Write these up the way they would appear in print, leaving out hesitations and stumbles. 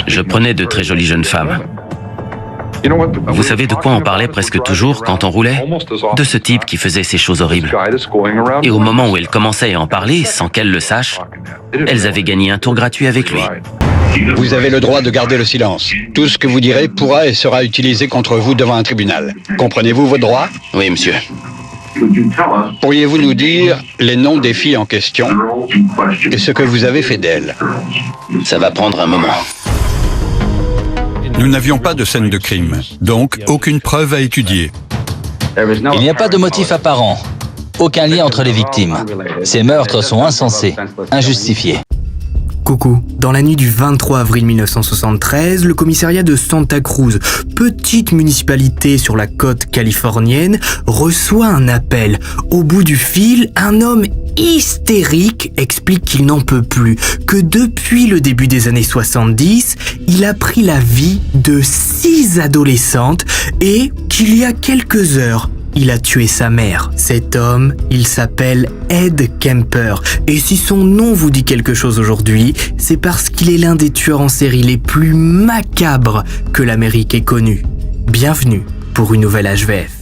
Je prenais de très jolies jeunes femmes. Vous savez de quoi on parlait presque toujours quand on roulait? De ce type qui faisait ces choses horribles. Et au moment où elles commençaient à en parler, sans qu'elles le sachent, elles avaient gagné un tour gratuit avec lui. Vous avez le droit de garder le silence. Tout ce que vous direz pourra et sera utilisé contre vous devant un tribunal. Comprenez-vous vos droits? Oui, monsieur. Pourriez-vous nous dire les noms des filles en question et ce que vous avez fait d'elles? Ça va prendre un moment. Nous n'avions pas de scène de crime, donc aucune preuve à étudier. Il n'y a pas de motif apparent. Aucun lien entre les victimes. Ces meurtres sont insensés, injustifiés. Coucou. Dans la nuit du 23 avril 1973, le commissariat de Santa Cruz, petite municipalité sur la côte californienne, reçoit un appel. Au bout du fil, un homme hystérique explique qu'il n'en peut plus, que depuis le début des années 70, il a pris la vie de 6 adolescentes et qu'il y a quelques heures, il a tué sa mère. Cet homme, il s'appelle Ed Kemper. Et si son nom vous dit quelque chose aujourd'hui, c'est parce qu'il est l'un des tueurs en série les plus macabres que l'Amérique ait connus. Bienvenue pour une nouvelle HVF.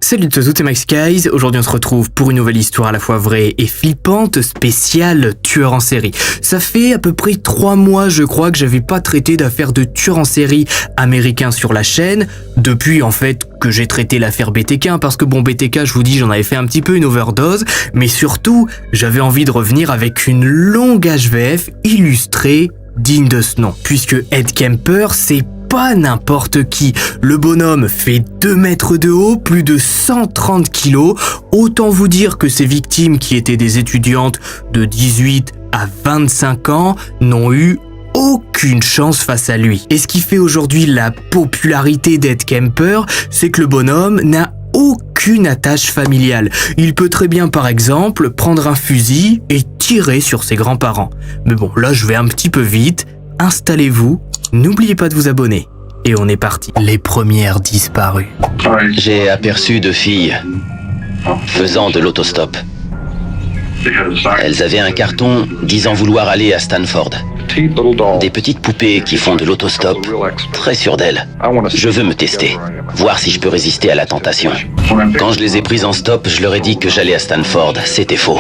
Salut à tous, c'est Max Skies. Aujourd'hui on se retrouve pour une nouvelle histoire à la fois vraie et flippante, spéciale tueur en série. Ça fait à peu près 3 mois je crois que j'avais pas traité d'affaires de tueurs en série américains sur la chaîne, depuis en fait que j'ai traité l'affaire BTK, parce que bon BTK je vous dis j'en avais fait un petit peu une overdose, mais surtout j'avais envie de revenir avec une longue HVF illustrée digne de ce nom, puisque Ed Kemper c'est pas n'importe qui. Le bonhomme fait 2 mètres de haut, plus de 130 kilos. Autant vous dire que ces victimes qui étaient des étudiantes de 18 à 25 ans n'ont eu aucune chance face à lui. Et ce qui fait aujourd'hui la popularité d'Ed Kemper, c'est que le bonhomme n'a aucune attache familiale. Il peut très bien par exemple prendre un fusil et tirer sur ses grands-parents. Mais bon, là je vais un petit peu vite. Installez-vous. N'oubliez pas de vous abonner. Et on est parti. Les premières disparues. J'ai aperçu 2 filles faisant de l'autostop. Elles avaient un carton disant vouloir aller à Stanford. Des petites poupées qui font de l'autostop, très sûres d'elles. Je veux me tester, voir si je peux résister à la tentation. Quand je les ai prises en stop, je leur ai dit que j'allais à Stanford. C'était faux.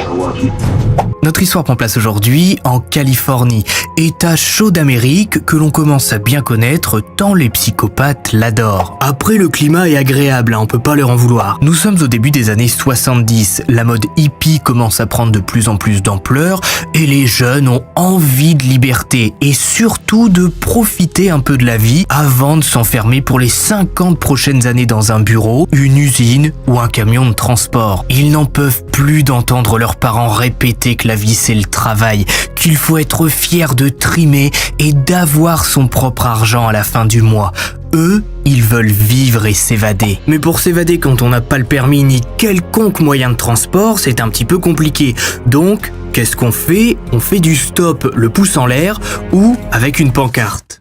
Notre histoire prend place aujourd'hui en Californie, état chaud d'Amérique que l'on commence à bien connaître tant les psychopathes l'adorent. Après, le climat est agréable, on peut pas leur en vouloir. Nous sommes au début des années 70, la mode hippie commence à prendre de plus en plus d'ampleur et les jeunes ont envie de liberté et surtout de profiter un peu de la vie avant de s'enfermer pour les 50 prochaines années dans un bureau, une usine ou un camion de transport. Ils n'en peuvent plus d'entendre leurs parents répéter que la vie c'est le travail, qu'il faut être fier de trimer et d'avoir son propre argent à la fin du mois. Eux, ils veulent vivre et s'évader. Mais pour s'évader quand on n'a pas le permis ni quelconque moyen de transport, c'est un petit peu compliqué. Donc, qu'est-ce qu'on fait? On fait du stop le pouce en l'air ou avec une pancarte.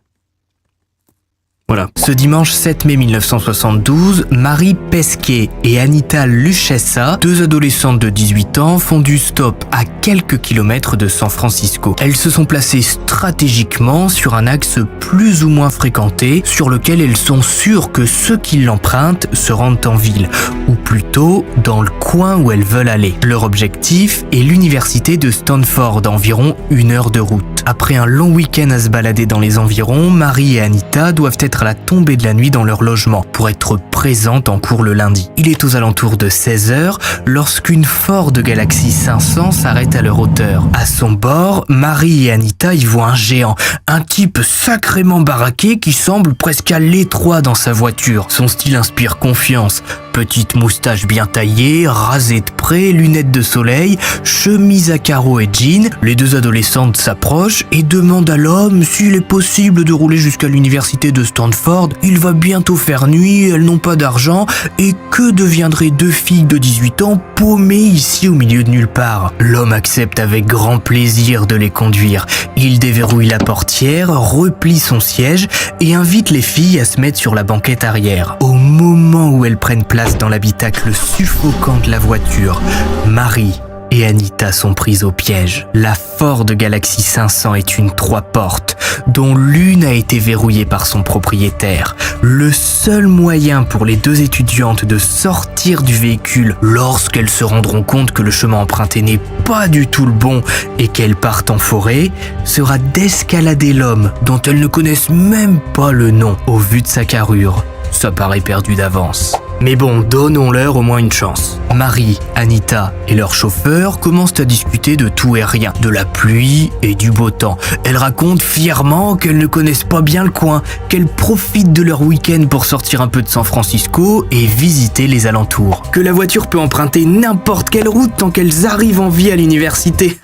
Voilà. Ce dimanche 7 mai 1972, Marie Pesquet et Anita Luchessa, 2 adolescentes de 18 ans, font du stop à quelques kilomètres de San Francisco. Elles se sont placées stratégiquement sur un axe plus ou moins fréquenté, sur lequel elles sont sûres que ceux qui l'empruntent se rendent en ville, ou plutôt dans le coin où elles veulent aller. Leur objectif est l'université de Stanford, à environ 1 heure de route. Après un long week-end à se balader dans les environs, Marie et Anita doivent être à la tombée de la nuit dans leur logement pour être prêts présente en cours le lundi. Il est aux alentours de 16h lorsqu'une Ford Galaxy 500 s'arrête à leur hauteur. À son bord, Marie et Anita y voient un géant, un type sacrément baraqué qui semble presque à l'étroit dans sa voiture. Son style inspire confiance. Petite moustache bien taillée, rasée de près, lunettes de soleil, chemise à carreaux et jean. Les deux adolescentes s'approchent et demandent à l'homme s'il est possible de rouler jusqu'à l'université de Stanford. Il va bientôt faire nuit, elles n'ont pas d'argent et que deviendraient deux filles de 18 ans paumées ici au milieu de nulle part? L'homme accepte avec grand plaisir de les conduire. Il déverrouille la portière, replie son siège et invite les filles à se mettre sur la banquette arrière. Au moment où elles prennent place dans l'habitacle suffocant de la voiture, Marie et Anita sont prises au piège. La Ford Galaxy 500 est une 3 portes, dont l'une a été verrouillée par son propriétaire. Le seul moyen pour les deux étudiantes de sortir du véhicule lorsqu'elles se rendront compte que le chemin emprunté n'est pas du tout le bon et qu'elles partent en forêt, sera d'escalader l'homme dont elles ne connaissent même pas le nom. Au vu de sa carrure, ça paraît perdu d'avance. Mais bon, donnons-leur au moins une chance. Marie, Anita et leur chauffeur commencent à discuter de tout et rien, de la pluie et du beau temps. Elles racontent fièrement qu'elles ne connaissent pas bien le coin, qu'elles profitent de leur week-end pour sortir un peu de San Francisco et visiter les alentours. Que la voiture peut emprunter n'importe quelle route tant qu'elles arrivent en vie à l'université.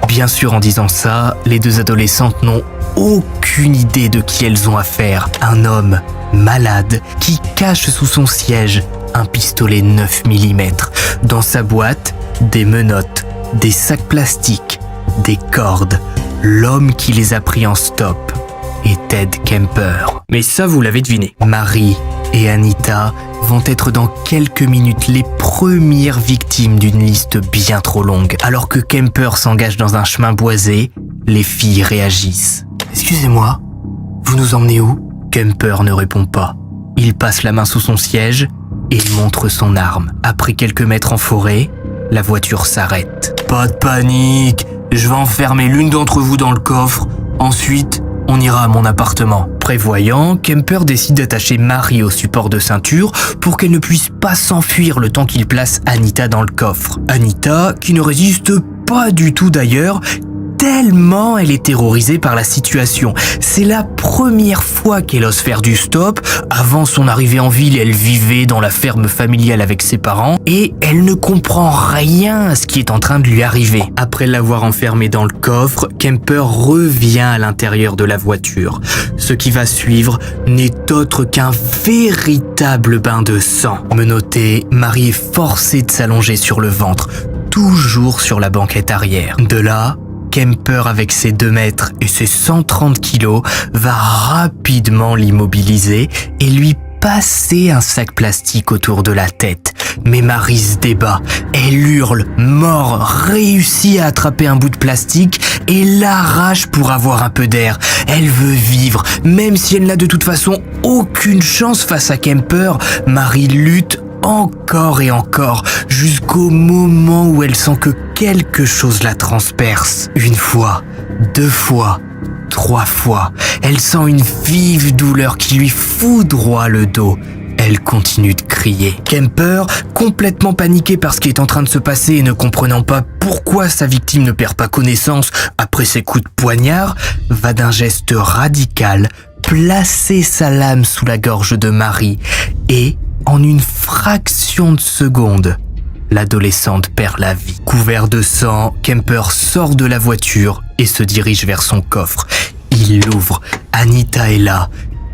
Bien sûr, en disant ça, les deux adolescentes n'ont aucune idée de qui elles ont affaire. Un homme malade qui cache sous son siège un pistolet 9 mm. Dans sa boîte, des menottes, des sacs plastiques, des cordes. L'homme qui les a pris en stop est Ted Kemper. Mais ça, vous l'avez deviné. Marie et Anita vont être dans quelques minutes les premières victimes d'une liste bien trop longue. Alors que Kemper s'engage dans un chemin boisé, les filles réagissent. « Excusez-moi, vous nous emmenez où ?» Kemper ne répond pas. Il passe la main sous son siège et montre son arme. Après quelques mètres en forêt, la voiture s'arrête. « Pas de panique, je vais enfermer l'une d'entre vous dans le coffre. Ensuite, on ira à mon appartement. » Prévoyant, Kemper décide d'attacher Marie au support de ceinture pour qu'elle ne puisse pas s'enfuir le temps qu'il place Anita dans le coffre. Anita, qui ne résiste pas du tout d'ailleurs, tellement elle est terrorisée par la situation. C'est la première fois qu'elle ose faire du stop. Avant son arrivée en ville, elle vivait dans la ferme familiale avec ses parents et elle ne comprend rien à ce qui est en train de lui arriver. Après l'avoir enfermée dans le coffre, Kemper revient à l'intérieur de la voiture. Ce qui va suivre n'est autre qu'un véritable bain de sang. Menottée, Marie est forcée de s'allonger sur le ventre, toujours sur la banquette arrière. De là, Kemper, avec ses 2 mètres et ses 130 kilos, va rapidement l'immobiliser et lui passer un sac plastique autour de la tête. Mais Marie se débat. Elle hurle, mord, réussit à attraper un bout de plastique et l'arrache pour avoir un peu d'air. Elle veut vivre, même si elle n'a de toute façon aucune chance face à Kemper. Marie lutte encore et encore, jusqu'au moment où elle sent que quelque chose la transperce. 1 fois, 2 fois, 3 fois. Elle sent une vive douleur qui lui foudroie le dos. Elle continue de crier. Kemper, complètement paniqué par ce qui est en train de se passer et ne comprenant pas pourquoi sa victime ne perd pas connaissance après ses coups de poignard, va d'un geste radical placer sa lame sous la gorge de Marie et, en une fraction de seconde, l'adolescente perd la vie. Couvert de sang, Kemper sort de la voiture et se dirige vers son coffre. Il l'ouvre. Anita est là,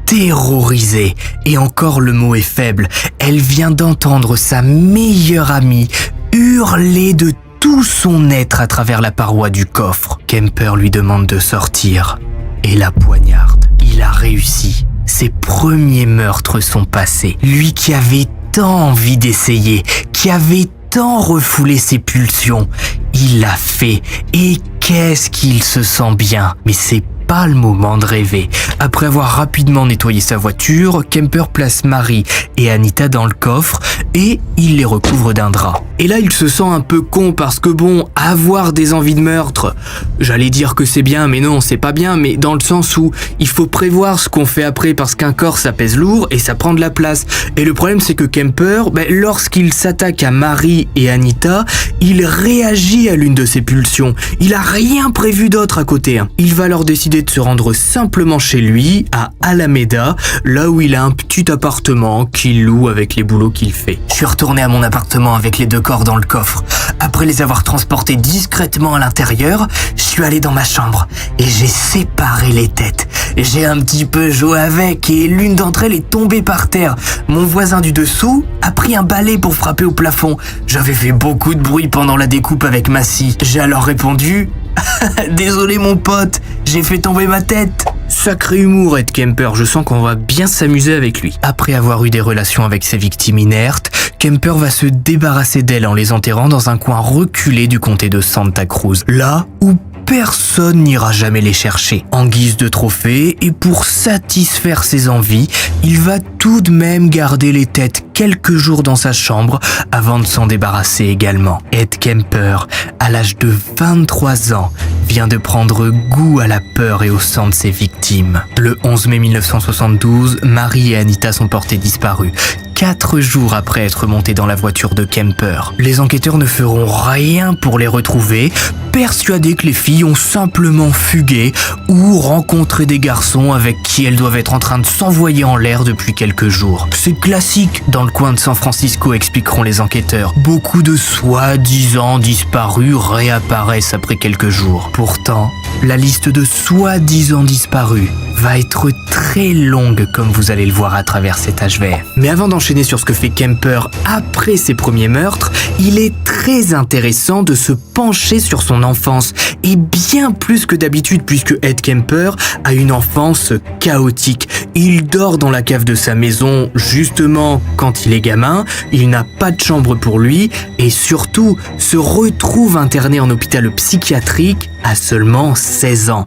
terrorisée. Et encore le mot est faible. Elle vient d'entendre sa meilleure amie hurler de tout son être à travers la paroi du coffre. Kemper lui demande de sortir et la poignarde. Il a réussi. Ses premiers meurtres sont passés. Lui qui avait tant envie d'essayer, qui avait tant refoulé ses pulsions, il l'a fait. Et qu'est-ce qu'il se sent bien. Mais c'est pas le moment de rêver. Après avoir rapidement nettoyé sa voiture, Kemper place Mary et Anita dans le coffre et il les recouvre d'un drap. Et là, il se sent un peu con parce que bon, avoir des envies de meurtre, j'allais dire que c'est bien, mais non, c'est pas bien, mais dans le sens où il faut prévoir ce qu'on fait après parce qu'un corps ça pèse lourd et ça prend de la place. Et le problème c'est que Kemper, lorsqu'il s'attaque à Mary et Anita, il réagit à l'une de ses pulsions. Il a rien prévu d'autre à côté. Il va alors décider de se rendre simplement chez lui, à Alameda, là où il a un petit appartement qu'il loue avec les boulots qu'il fait. Je suis retourné à mon appartement avec les deux corps dans le coffre. Après les avoir transportés discrètement à l'intérieur, je suis allé dans ma chambre et j'ai séparé les têtes. J'ai un petit peu joué avec et l'une d'entre elles est tombée par terre. Mon voisin du dessous a pris un balai pour frapper au plafond. J'avais fait beaucoup de bruit pendant la découpe avec ma scie. J'ai alors répondu « Désolé mon pote, j'ai fait tomber ma tête ». Sacré humour, Ed Kemper, je sens qu'on va bien s'amuser avec lui. Après avoir eu des relations avec ses victimes inertes, Kemper va se débarrasser d'elles en les enterrant dans un coin reculé du comté de Santa Cruz, là où personne n'ira jamais les chercher. En guise de trophée et pour satisfaire ses envies, il va tout de même garder les têtes quelques jours dans sa chambre avant de s'en débarrasser également. Ed Kemper, à l'âge de 23 ans, vient de prendre goût à la peur et au sang de ses victimes. Le 11 mai 1972, Mary et Anita sont portées disparues. 4 jours après être montés dans la voiture de Kemper. Les enquêteurs ne feront rien pour les retrouver, persuadés que les filles ont simplement fugué ou rencontré des garçons avec qui elles doivent être en train de s'envoyer en l'air depuis quelques jours. C'est classique dans le coin de San Francisco, expliqueront les enquêteurs. Beaucoup de soi-disant disparus réapparaissent après quelques jours. Pourtant, la liste de soi-disant disparus va être très longue comme vous allez le voir à travers cet HVF. Mais avant d'enchaîner sur ce que fait Kemper après ses premiers meurtres, il est très intéressant de se pencher sur son enfance, et bien plus que d'habitude puisque Ed Kemper a une enfance chaotique. Il dort dans la cave de sa maison justement quand il est gamin, il n'a pas de chambre pour lui et surtout se retrouve interné en hôpital psychiatrique à seulement 16 ans.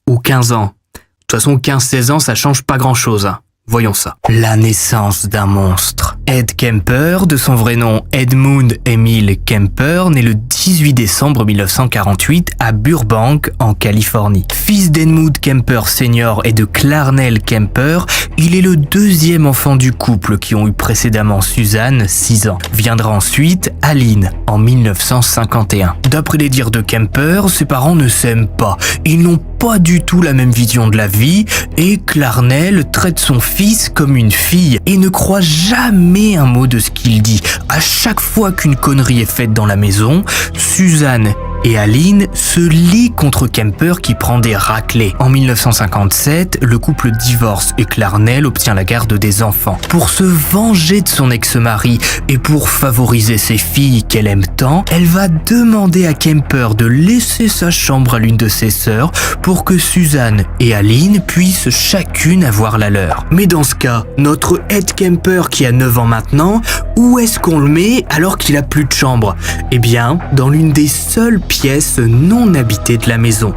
Ou 15 ans. De toute façon, 15-16 ans, ça change pas grand-chose. Voyons ça. La naissance d'un monstre. Ed Kemper, de son vrai nom Edmund Emil Kemper, né le 18 décembre 1948 à Burbank, en Californie. Fils d'Edmund Kemper Sr. et de Clarnell Kemper, il est le deuxième enfant du couple qui ont eu précédemment Suzanne, 6 ans. Viendra ensuite Aline, en 1951. D'après les dires de Kemper, ses parents ne s'aiment pas. Ils n'ont pas du tout la même vision de la vie et Clarnell traite son fils comme une fille et ne croit jamais un mot de ce qu'il dit. À chaque fois qu'une connerie est faite dans la maison, Suzanne et Aline se lient contre Kemper qui prend des raclées. En 1957, le couple divorce et Clarnell obtient la garde des enfants. Pour se venger de son ex-mari et pour favoriser ses filles qu'elle aime tant, elle va demander à Kemper de laisser sa chambre à l'une de ses sœurs pour que Suzanne et Aline puissent chacune avoir la leur. Mais dans ce cas, notre Ed Kemper qui a 9 ans maintenant, où est-ce qu'on le met alors qu'il a plus de chambre? Eh bien, dans l'une des seules pièces non habitées de la maison,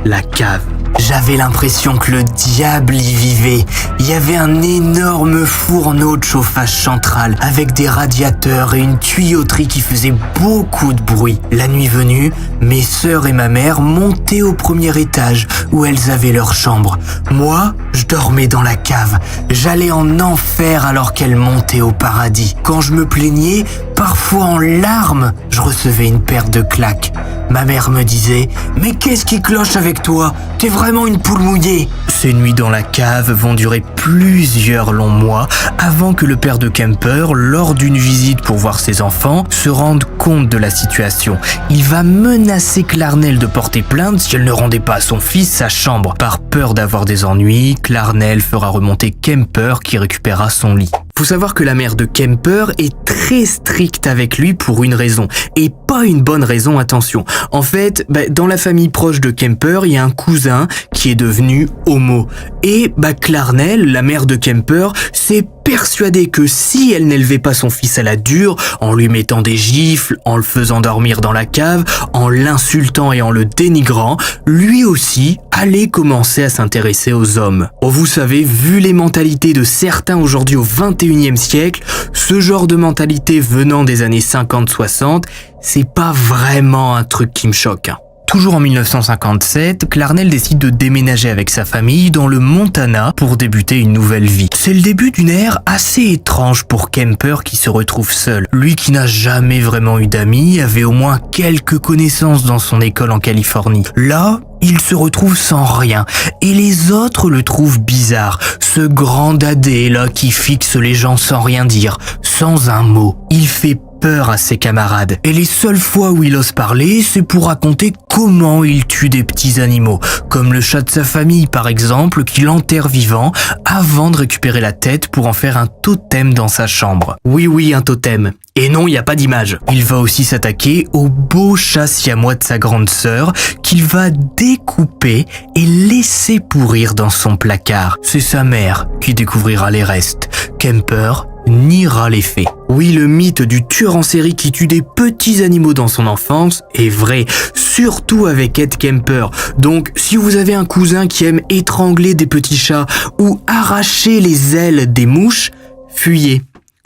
la cave. J'avais l'impression que le diable y vivait. Il y avait un énorme fourneau de chauffage central avec des radiateurs et une tuyauterie qui faisait beaucoup de bruit. La nuit venue, mes sœurs et ma mère montaient au premier étage où elles avaient leur chambre. Moi, je dormais dans la cave. J'allais en enfer alors qu'elles montaient au paradis. Quand je me plaignais, parfois en larmes, je recevais une paire de claques. Ma mère me disait « Mais qu'est-ce qui cloche avec toi? T'es vraiment une poule mouillée !» Ces nuits dans la cave vont durer plusieurs longs mois avant que le père de Kemper, lors d'une visite pour voir ses enfants, se rende compte de la situation. Il va menacer Clarnell de porter plainte si elle ne rendait pas à son fils sa chambre. Par peur d'avoir des ennuis, Clarnell fera remonter Kemper qui récupérera son lit. Faut savoir que la mère de Kemper est très stricte avec lui pour une raison. Et pas une bonne raison, attention. En fait, dans la famille proche de Kemper, il y a un cousin qui est devenu homo. Et Clarnell, la mère de Kemper, s'est persuadée que si elle n'élevait pas son fils à la dure, en lui mettant des gifles, en le faisant dormir dans la cave, en l'insultant et en le dénigrant, lui aussi allait commencer à s'intéresser aux hommes. Oh, vous savez, vu les mentalités de certains aujourd'hui au 21e siècle, ce genre de mentalité venant des années 50-60, c'est pas vraiment un truc qui me choque. Toujours en 1957, Clarnell décide de déménager avec sa famille dans le Montana pour débuter une nouvelle vie. C'est le début d'une ère assez étrange pour Kemper qui se retrouve seul. Lui qui n'a jamais vraiment eu d'amis, avait au moins quelques connaissances dans son école en Californie. Là, il se retrouve sans rien et les autres le trouvent bizarre. Ce grand dadé là qui fixe les gens sans rien dire, sans un mot. Il fait peur à ses camarades. Et les seules fois où il ose parler, c'est pour raconter comment il tue des petits animaux, comme le chat de sa famille par exemple, qu'il enterre vivant avant de récupérer la tête pour en faire un totem dans sa chambre. Oui, un totem. Et non, il n'y a pas d'image. Il va aussi s'attaquer au beau chat siamois de sa grande sœur qu'il va découper et laisser pourrir dans son placard. C'est sa mère qui découvrira les restes. Kemper niera les faits. Oui, le mythe du tueur en série qui tue des petits animaux dans son enfance est vrai, surtout avec Ed Kemper. Donc, si vous avez un cousin qui aime étrangler des petits chats ou arracher les ailes des mouches, fuyez,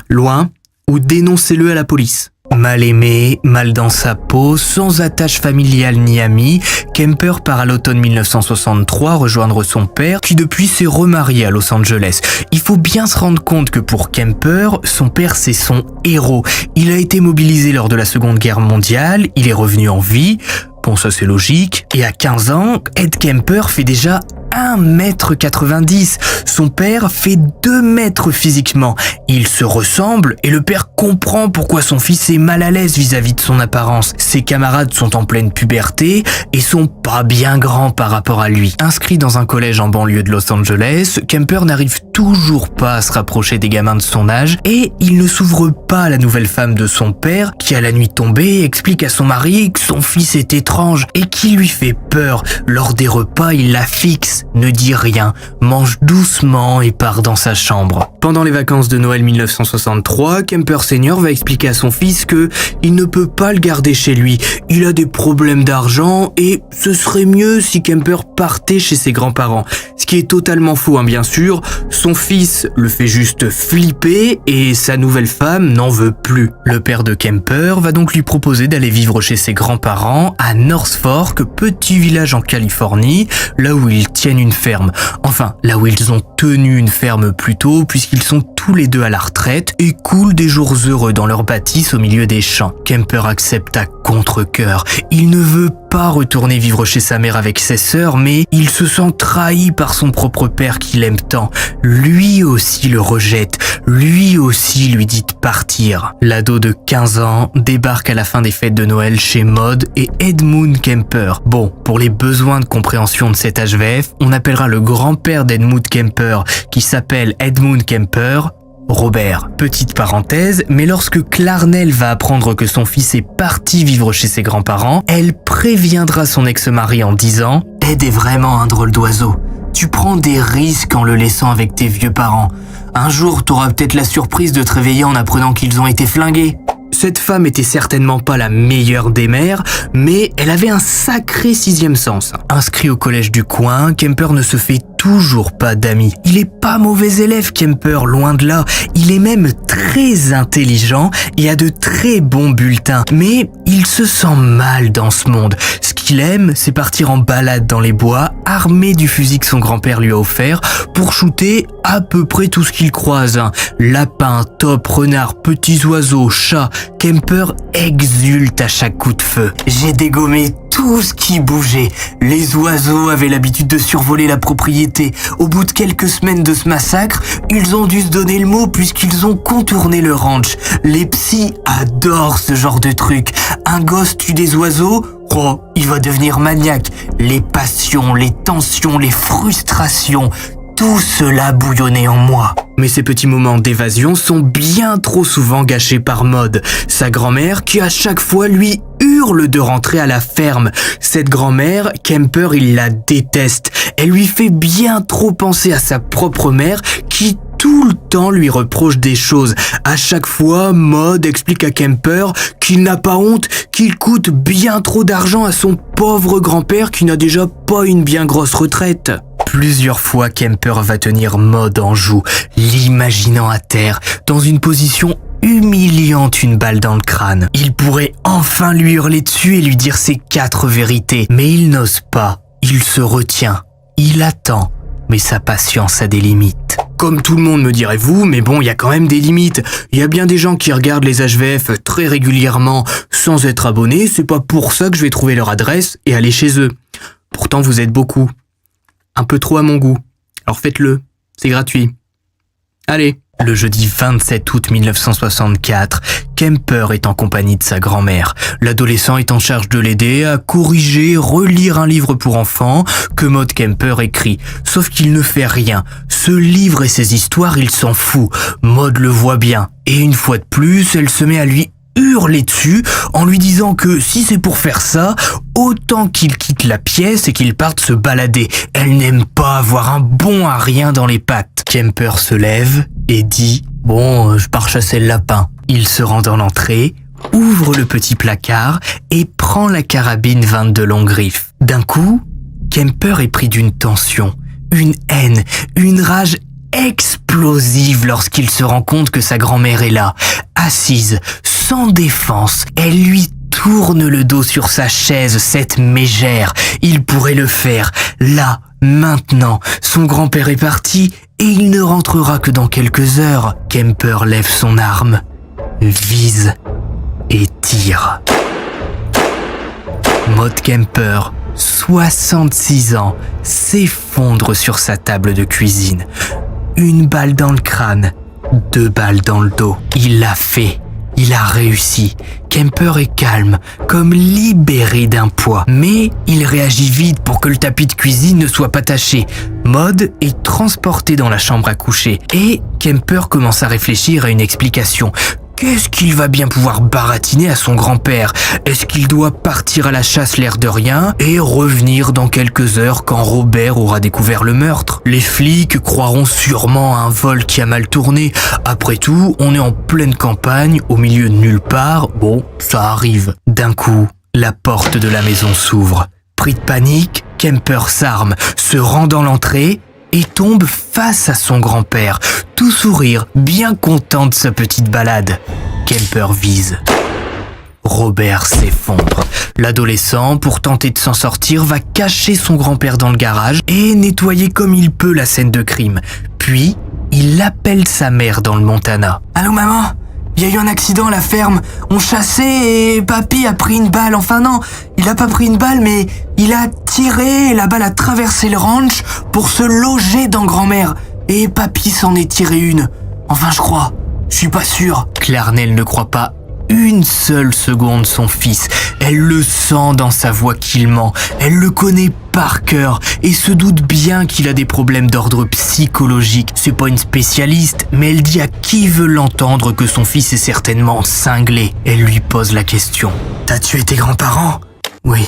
loin, ou dénoncez-le à la police. Mal aimé, mal dans sa peau, sans attache familiale ni amie, Kemper part à l'automne 1963 rejoindre son père qui depuis s'est remarié à Los Angeles. Il faut bien se rendre compte que pour Kemper, son père c'est son héros. Il a été mobilisé lors de la Seconde Guerre mondiale, il est revenu en vie. Bon, ça c'est logique. Et à 15 ans, Ed Kemper fait déjà 1m90. Son père fait 2 mètres physiquement. Ils se ressemblent et le père comprend pourquoi son fils est mal à l'aise vis-à-vis de son apparence. Ses camarades sont en pleine puberté et sont pas bien grands par rapport à lui. Inscrit dans un collège en banlieue de Los Angeles, Kemper n'arrive toujours pas à se rapprocher des gamins de son âge et il ne s'ouvre pas à la nouvelle femme de son père qui, à la nuit tombée, explique à son mari que son fils est étrange et qui lui fait peur. Lors des repas, il la fixe, ne dit rien, mange doucement et part dans sa chambre. Pendant les vacances de Noël 1963, Kemper Senior va expliquer à son fils que il ne peut pas le garder chez lui. Il a des problèmes d'argent et ce serait mieux si Kemper partait chez ses grands-parents. Ce qui est totalement faux, bien sûr. Son fils le fait juste flipper et sa nouvelle femme n'en veut plus. Le père de Kemper va donc lui proposer d'aller vivre chez ses grands-parents à North Fork, petit village en Californie, là où ils tiennent une ferme. Enfin, là où ils ont tenu une ferme plutôt, puisqu'ils sont tous les deux à la retraite et coulent des jours heureux dans leur bâtisse au milieu des champs. Kemper accepte à contre-cœur. Il ne veut pas retourner vivre chez sa mère avec ses sœurs, mais il se sent trahi par son propre père qu'il aime tant. Lui aussi le rejette, lui aussi lui dit de partir. L'ado de 15 ans débarque à la fin des fêtes de Noël chez Maud et Edmund Kemper. Bon, pour les besoins de compréhension de cet HVF, on appellera le grand-père d'Edmund Kemper, qui s'appelle Edmund Kemper, Robert. Petite parenthèse, mais lorsque Clarnell va apprendre que son fils est parti vivre chez ses grands-parents, elle préviendra son ex-mari en disant « Ed est vraiment un drôle d'oiseau. Tu prends des risques en le laissant avec tes vieux parents. Un jour, t'auras peut-être la surprise de te réveiller en apprenant qu'ils ont été flingués. » Cette femme était certainement pas la meilleure des mères, mais elle avait un sacré 6e sens. Inscrit au collège du coin, Kemper ne se fait toujours pas d'amis. Il est pas mauvais élève, Kemper, loin de là. Il est même très intelligent et a de très bons bulletins. Mais il se sent mal dans ce monde. Ce qu'il aime, c'est partir en balade dans les bois, armé du fusil que son grand-père lui a offert, pour shooter à peu près tout ce qu'il croise. Lapins, taupes, renards, petits oiseaux, chats. Kemper exulte à chaque coup de feu. J'ai dégommé tout ce qui bougeait. Les oiseaux avaient l'habitude de survoler la propriété. Au bout de quelques semaines de ce massacre, ils ont dû se donner le mot puisqu'ils ont contourné le ranch. Les psys adorent ce genre de truc. Un gosse tue des oiseaux, oh, il va devenir maniaque. Les passions, les tensions, les frustrations, tout cela bouillonnait en moi. Mais ces petits moments d'évasion sont bien trop souvent gâchés par Maud, sa grand-mère qui à chaque fois lui hurle de rentrer à la ferme. Cette grand-mère, Kemper, il la déteste. Elle lui fait bien trop penser à sa propre mère qui tout le temps lui reproche des choses. À chaque fois, Maud explique à Kemper qu'il n'a pas honte, qu'il coûte bien trop d'argent à son pauvre grand-père qui n'a déjà pas une bien grosse retraite. Plusieurs fois, Kemper va tenir Maud en joue, l'imaginant à terre, dans une position humiliante, une balle dans le crâne. Il pourrait enfin lui hurler dessus et lui dire ses 4 vérités, mais il n'ose pas. Il se retient, il attend, mais sa patience a des limites. Comme tout le monde me direz-vous, mais bon, il y a quand même des limites. Il y a bien des gens qui regardent les HVF très régulièrement sans être abonnés, c'est pas pour ça que je vais trouver leur adresse et aller chez eux. Pourtant, vous êtes beaucoup. Un peu trop à mon goût. Alors faites-le, c'est gratuit. Allez. Le jeudi 27 août 1964, Kemper est en compagnie de sa grand-mère. L'adolescent est en charge de l'aider à corriger, relire un livre pour enfants que Maud Kemper écrit. Sauf qu'il ne fait rien. Ce livre et ses histoires, il s'en fout. Maud le voit bien. Et une fois de plus, elle se met à lui hurler dessus en lui disant que si c'est pour faire ça, autant qu'il quitte la pièce et qu'il parte se balader. Elle n'aime pas avoir un bon à rien dans les pattes. Kemper se lève et dit « Bon, je pars chasser le lapin ». Il se rend dans l'entrée, ouvre le petit placard et prend la carabine 22 longue griffe. D'un coup, Kemper est pris d'une tension, une haine, une rage explosive lorsqu'il se rend compte que sa grand-mère est là, assise, sans défense. Elle lui tourne le dos sur sa chaise, cette mégère. Il pourrait le faire, là, maintenant. Son grand-père est parti et il ne rentrera que dans quelques heures. Kemper lève son arme, vise et tire. Maud Kemper, 66 ans, s'effondre sur sa table de cuisine. Une balle dans le crâne, 2 balles dans le dos. Il l'a fait. Il a réussi. Kemper est calme, comme libéré d'un poids. Mais il réagit vite pour que le tapis de cuisine ne soit pas taché. Maud est transportée dans la chambre à coucher. Et Kemper commence à réfléchir à une explication. Qu'est-ce qu'il va bien pouvoir baratiner à son grand-père? Est-ce qu'il doit partir à la chasse l'air de rien et revenir dans quelques heures quand Robert aura découvert le meurtre? Les flics croiront sûrement à un vol qui a mal tourné. Après tout, on est en pleine campagne, au milieu de nulle part. Bon, ça arrive. D'un coup, la porte de la maison s'ouvre. Pris de panique, Kemper s'arme, se rend dans l'entrée et tombe face à son grand-père, tout sourire, bien content de sa petite balade. Kemper vise. Robert s'effondre. L'adolescent, pour tenter de s'en sortir, va cacher son grand-père dans le garage et nettoyer comme il peut la scène de crime. Puis, il appelle sa mère dans le Montana. « Allô maman ? Il y a eu un accident à la ferme. On chassait et papy a pris une balle. Enfin non, il a pas pris une balle, mais il a tiré et la balle a traversé le ranch pour se loger dans grand-mère. Et papy s'en est tiré une. Enfin, je crois. Je suis pas sûr. » Clarnell ne croit pas une seule seconde son fils. Elle le sent dans sa voix qu'il ment. Elle le connaît par cœur et se doute bien qu'il a des problèmes d'ordre psychologique. C'est pas une spécialiste, mais elle dit à qui veut l'entendre que son fils est certainement cinglé. Elle lui pose la question. « T'as tué tes grands-parents ?»« Oui. »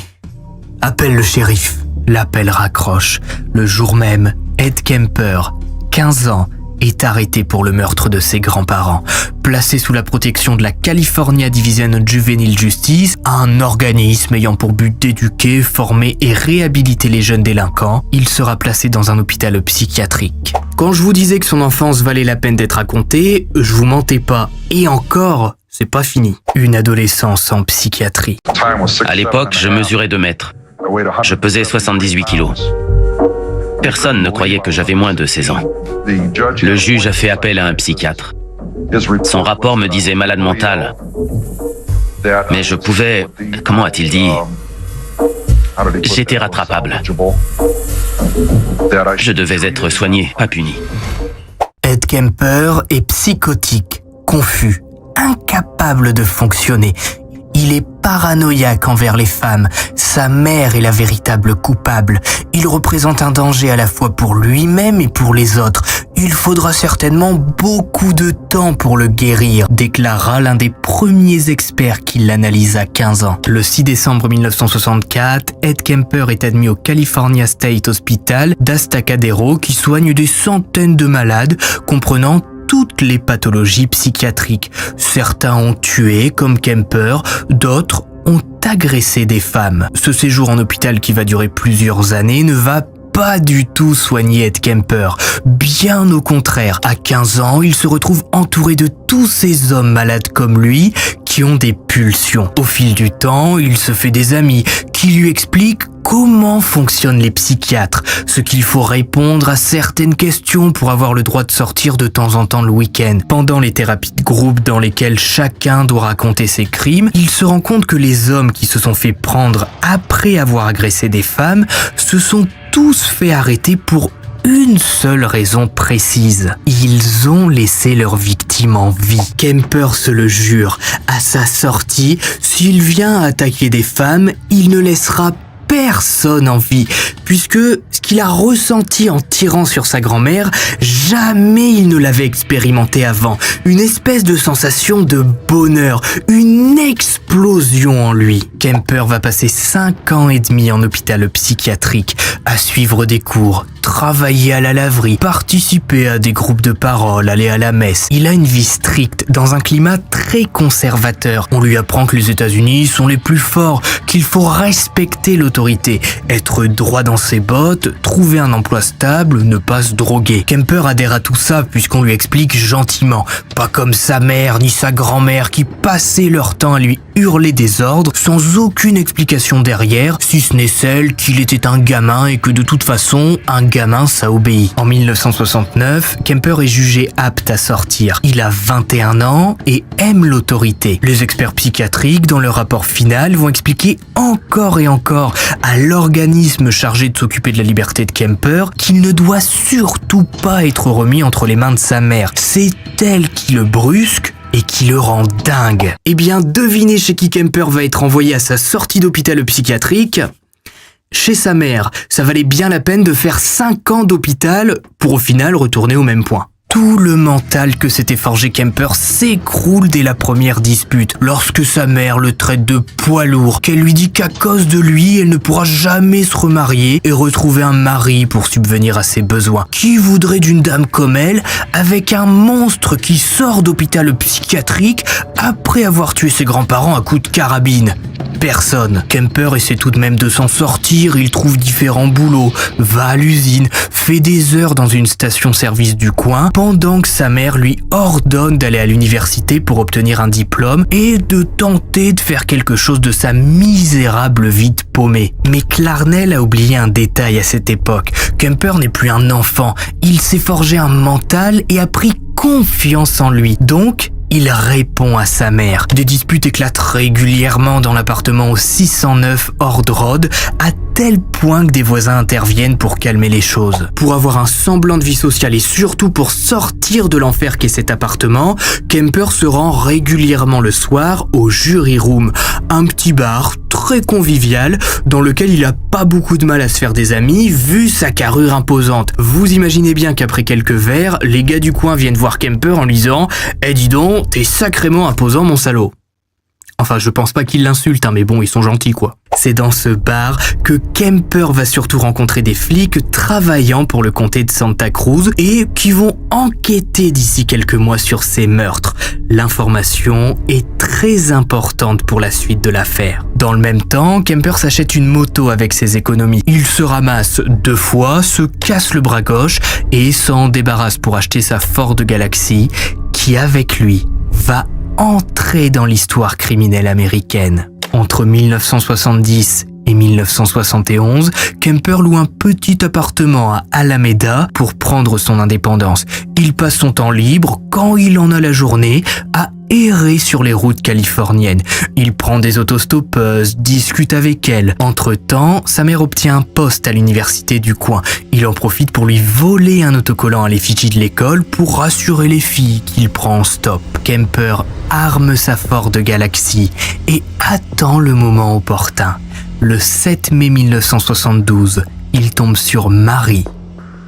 « Appelle le shérif. » L'appel raccroche. Le jour même, Ed Kemper, 15 ans, est arrêté pour le meurtre de ses grands-parents. Placé sous la protection de la California Division of Juvenile Justice, un organisme ayant pour but d'éduquer, former et réhabiliter les jeunes délinquants, il sera placé dans un hôpital psychiatrique. Quand je vous disais que son enfance valait la peine d'être racontée, je vous mentais pas. Et encore, c'est pas fini. Une adolescence en psychiatrie. À l'époque, je mesurais 2 mètres. Je pesais 78 kilos. Personne ne croyait que j'avais moins de 16 ans. Le juge a fait appel à un psychiatre. Son rapport me disait malade mental. Mais je pouvais... Comment a-t-il dit? J'étais rattrapable. Je devais être soigné, pas puni. Ed Kemper est psychotique, confus, incapable de fonctionner. Il est paranoïaque envers les femmes. Sa mère est la véritable coupable. Il représente un danger à la fois pour lui-même et pour les autres. Il faudra certainement beaucoup de temps pour le guérir, déclara l'un des premiers experts qui l'analyse à 15 ans. Le 6 décembre 1964, Ed Kemper est admis au California State Hospital d'Astacadero qui soigne des centaines de malades, comprenant toutes les pathologies psychiatriques. Certains ont tué, comme Kemper, d'autres ont agressé des femmes. Ce séjour en hôpital qui va durer plusieurs années ne va pas du tout soigner Ed Kemper. Bien au contraire, à 15 ans, il se retrouve entouré de tous ces hommes malades comme lui qui ont des pulsions. Au fil du temps, il se fait des amis qui lui expliquent comment fonctionnent les psychiatres, ce qu'il faut répondre à certaines questions pour avoir le droit de sortir de temps en temps le week-end. Pendant les thérapies de groupe dans lesquelles chacun doit raconter ses crimes, il se rend compte que les hommes qui se sont fait prendre après avoir agressé des femmes se sont tous fait arrêter pour une seule raison précise. Ils ont laissé leur victime en vie. Kemper se le jure. À sa sortie, s'il vient attaquer des femmes, il ne laissera personne en vie, puisque ce qu'il a ressenti en tirant sur sa grand-mère, jamais il ne l'avait expérimenté avant. Une espèce de sensation de bonheur, une explosion en lui. Kemper va passer 5 ans et demi en hôpital psychiatrique, à suivre des cours, travailler à la laverie, participer à des groupes de parole, aller à la messe. Il a une vie stricte, dans un climat très conservateur. On lui apprend que les États-Unis sont les plus forts, qu'il faut respecter l'autorité, être droit dans ses bottes, trouver un emploi stable, ne pas se droguer. Kemper adhère à tout ça puisqu'on lui explique gentiment, pas comme sa mère ni sa grand-mère qui passaient leur temps à lui hurler des ordres sans aucune explication derrière, si ce n'est celle qu'il était un gamin et que de toute façon, un gamin ça obéit. En 1969, Kemper est jugé apte à sortir. Il a 21 ans et aime l'autorité. Les experts psychiatriques, dans leur rapport final, vont expliquer encore et encore à l'organisme chargé de s'occuper de la liberté de Kemper qu'il ne doit surtout pas être remis entre les mains de sa mère. C'est elle qui le brusque et qui le rend dingue. Eh bien, devinez chez qui Kemper va être envoyé à sa sortie d'hôpital psychiatrique ? Chez sa mère. Ça valait bien la peine de faire 5 ans d'hôpital pour au final retourner au même point. Tout le mental que s'était forgé Kemper s'écroule dès la première dispute, lorsque sa mère le traite de poids lourd, qu'elle lui dit qu'à cause de lui, elle ne pourra jamais se remarier et retrouver un mari pour subvenir à ses besoins. Qui voudrait d'une dame comme elle, avec un monstre qui sort d'hôpital psychiatrique après avoir tué ses grands-parents à coups de carabine ? Personne. Kemper essaie tout de même de s'en sortir, il trouve différents boulots, va à l'usine, fait des heures dans une station-service du coin, pendant que sa mère lui ordonne d'aller à l'université pour obtenir un diplôme et de tenter de faire quelque chose de sa misérable vie de paumé. Mais Clarnell a oublié un détail à cette époque. Kemper n'est plus un enfant, il s'est forgé un mental et a pris confiance en lui. Donc, il répond à sa mère. Des disputes éclatent régulièrement dans l'appartement au 609 Ord Road, à tel point que des voisins interviennent pour calmer les choses. Pour avoir un semblant de vie sociale et surtout pour sortir de l'enfer qu'est cet appartement, Kemper se rend régulièrement le soir au Jury Room, un petit bar très convivial dans lequel il a pas beaucoup de mal à se faire des amis vu sa carrure imposante. Vous imaginez bien qu'après quelques verres, les gars du coin viennent voir Kemper en lui disant « Eh dis donc, t'es sacrément imposant mon salaud !» Enfin, je pense pas qu'ils l'insultent, mais bon, ils sont gentils quoi. C'est dans ce bar que Kemper va surtout rencontrer des flics travaillant pour le comté de Santa Cruz et qui vont enquêter d'ici quelques mois sur ces meurtres. L'information est très importante pour la suite de l'affaire. Dans le même temps, Kemper s'achète une moto avec ses économies. Il se ramasse 2 fois, se casse le bras gauche et s'en débarrasse pour acheter sa Ford Galaxy qui, avec lui, va entrer dans l'histoire criminelle américaine. Entre 1970 et et 1971, Kemper loue un petit appartement à Alameda pour prendre son indépendance. Il passe son temps libre, quand il en a la journée, à errer sur les routes californiennes. Il prend des autostoppeuses, discute avec elles. Entre-temps, sa mère obtient un poste à l'université du coin. Il en profite pour lui voler un autocollant à l'effigie de l'école pour rassurer les filles qu'il prend en stop. Kemper arme sa Ford Galaxy et attend le moment opportun. Le 7 mai 1972, il tombe sur Marie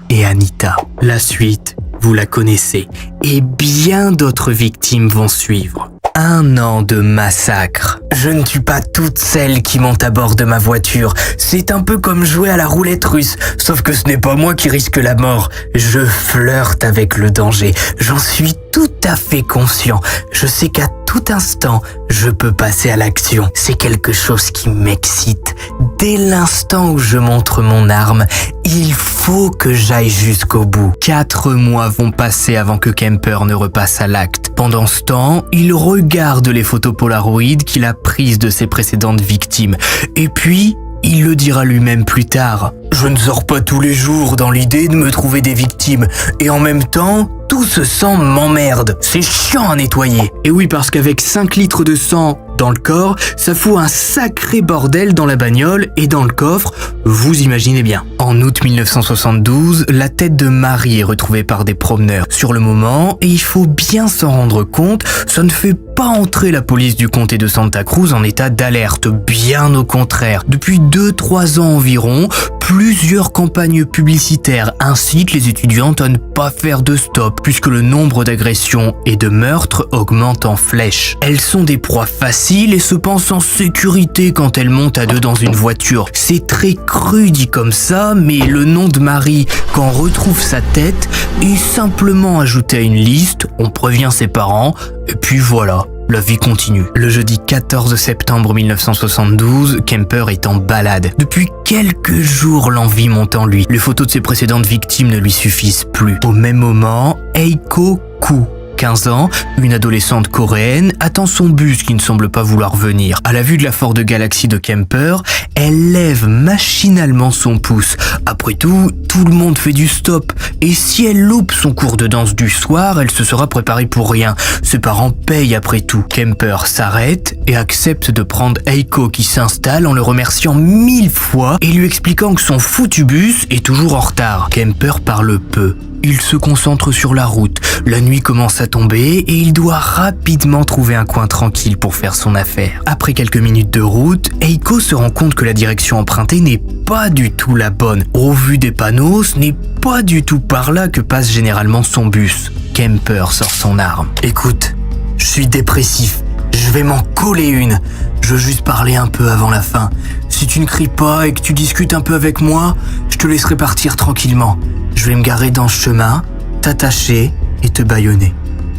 et Anita. La suite, vous la connaissez, et bien d'autres victimes vont suivre. 1 an de massacre. Je ne tue pas toutes celles qui montent à bord de ma voiture. C'est un peu comme jouer à la roulette russe, sauf que ce n'est pas moi qui risque la mort. Je flirte avec le danger. J'en suis tout à fait conscient. Je sais qu'à tout instant, je peux passer à l'action. C'est quelque chose qui m'excite. Dès l'instant où je montre mon arme, il faut que j'aille jusqu'au bout. 4 mois vont passer avant que Kemper ne repasse à l'acte. Pendant ce temps, il regarde les photos Polaroid qu'il a prises de ses précédentes victimes. Et puis, il le dira lui-même plus tard. Je ne sors pas tous les jours dans l'idée de me trouver des victimes. Et en même temps, tout ce sang m'emmerde. C'est chiant à nettoyer. Et oui, parce qu'avec 5 litres de sang dans le corps, ça fout un sacré bordel dans la bagnole et dans le coffre, vous imaginez bien. En août 1972, la tête de Marie est retrouvée par des promeneurs. Sur le moment, et il faut bien s'en rendre compte, ça ne fait pas entrer la police du comté de Santa Cruz en état d'alerte, bien au contraire. Depuis 2-3 ans environ, plusieurs campagnes publicitaires incitent les étudiantes à ne pas faire de stop, puisque le nombre d'agressions et de meurtres augmente en flèche. Elles sont des proies faciles et se pensent en sécurité quand elles montent à 2 dans une voiture. C'est très cru dit comme ça, mais le nom de Marie, quand on retrouve sa tête, est simplement ajouté à une liste, on prévient ses parents, et puis voilà. La vie continue. Le jeudi 14 septembre 1972, Kemper est en balade. Depuis quelques jours, l'envie monte en lui. Les photos de ses précédentes victimes ne lui suffisent plus. Au même moment, Eiko Koo, 15 ans, une adolescente coréenne, attend son bus qui ne semble pas vouloir venir. À la vue de la Ford Galaxy de Kemper, elle lève machinalement son pouce. Après tout le monde fait du stop. Et si elle loupe son cours de danse du soir, elle se sera préparée pour rien. Ses parents payent après tout. Kemper s'arrête et accepte de prendre Eiko qui s'installe en le remerciant 1000 fois et lui expliquant que son foutu bus est toujours en retard. Kemper parle peu. Il se concentre sur la route. La nuit commence à tomber et il doit rapidement trouver un coin tranquille pour faire son affaire. Après quelques minutes de route, Eiko se rend compte que la direction empruntée n'est pas du tout la bonne. Au vu des panneaux, ce n'est pas du tout par là que passe généralement son bus. Kemper sort son arme. Écoute, je suis dépressif. Je vais m'en coller une. Je veux juste parler un peu avant la fin. Si tu ne cries pas et que tu discutes un peu avec moi, je te laisserai partir tranquillement. Je vais me garer dans ce chemin, t'attacher et te bâillonner.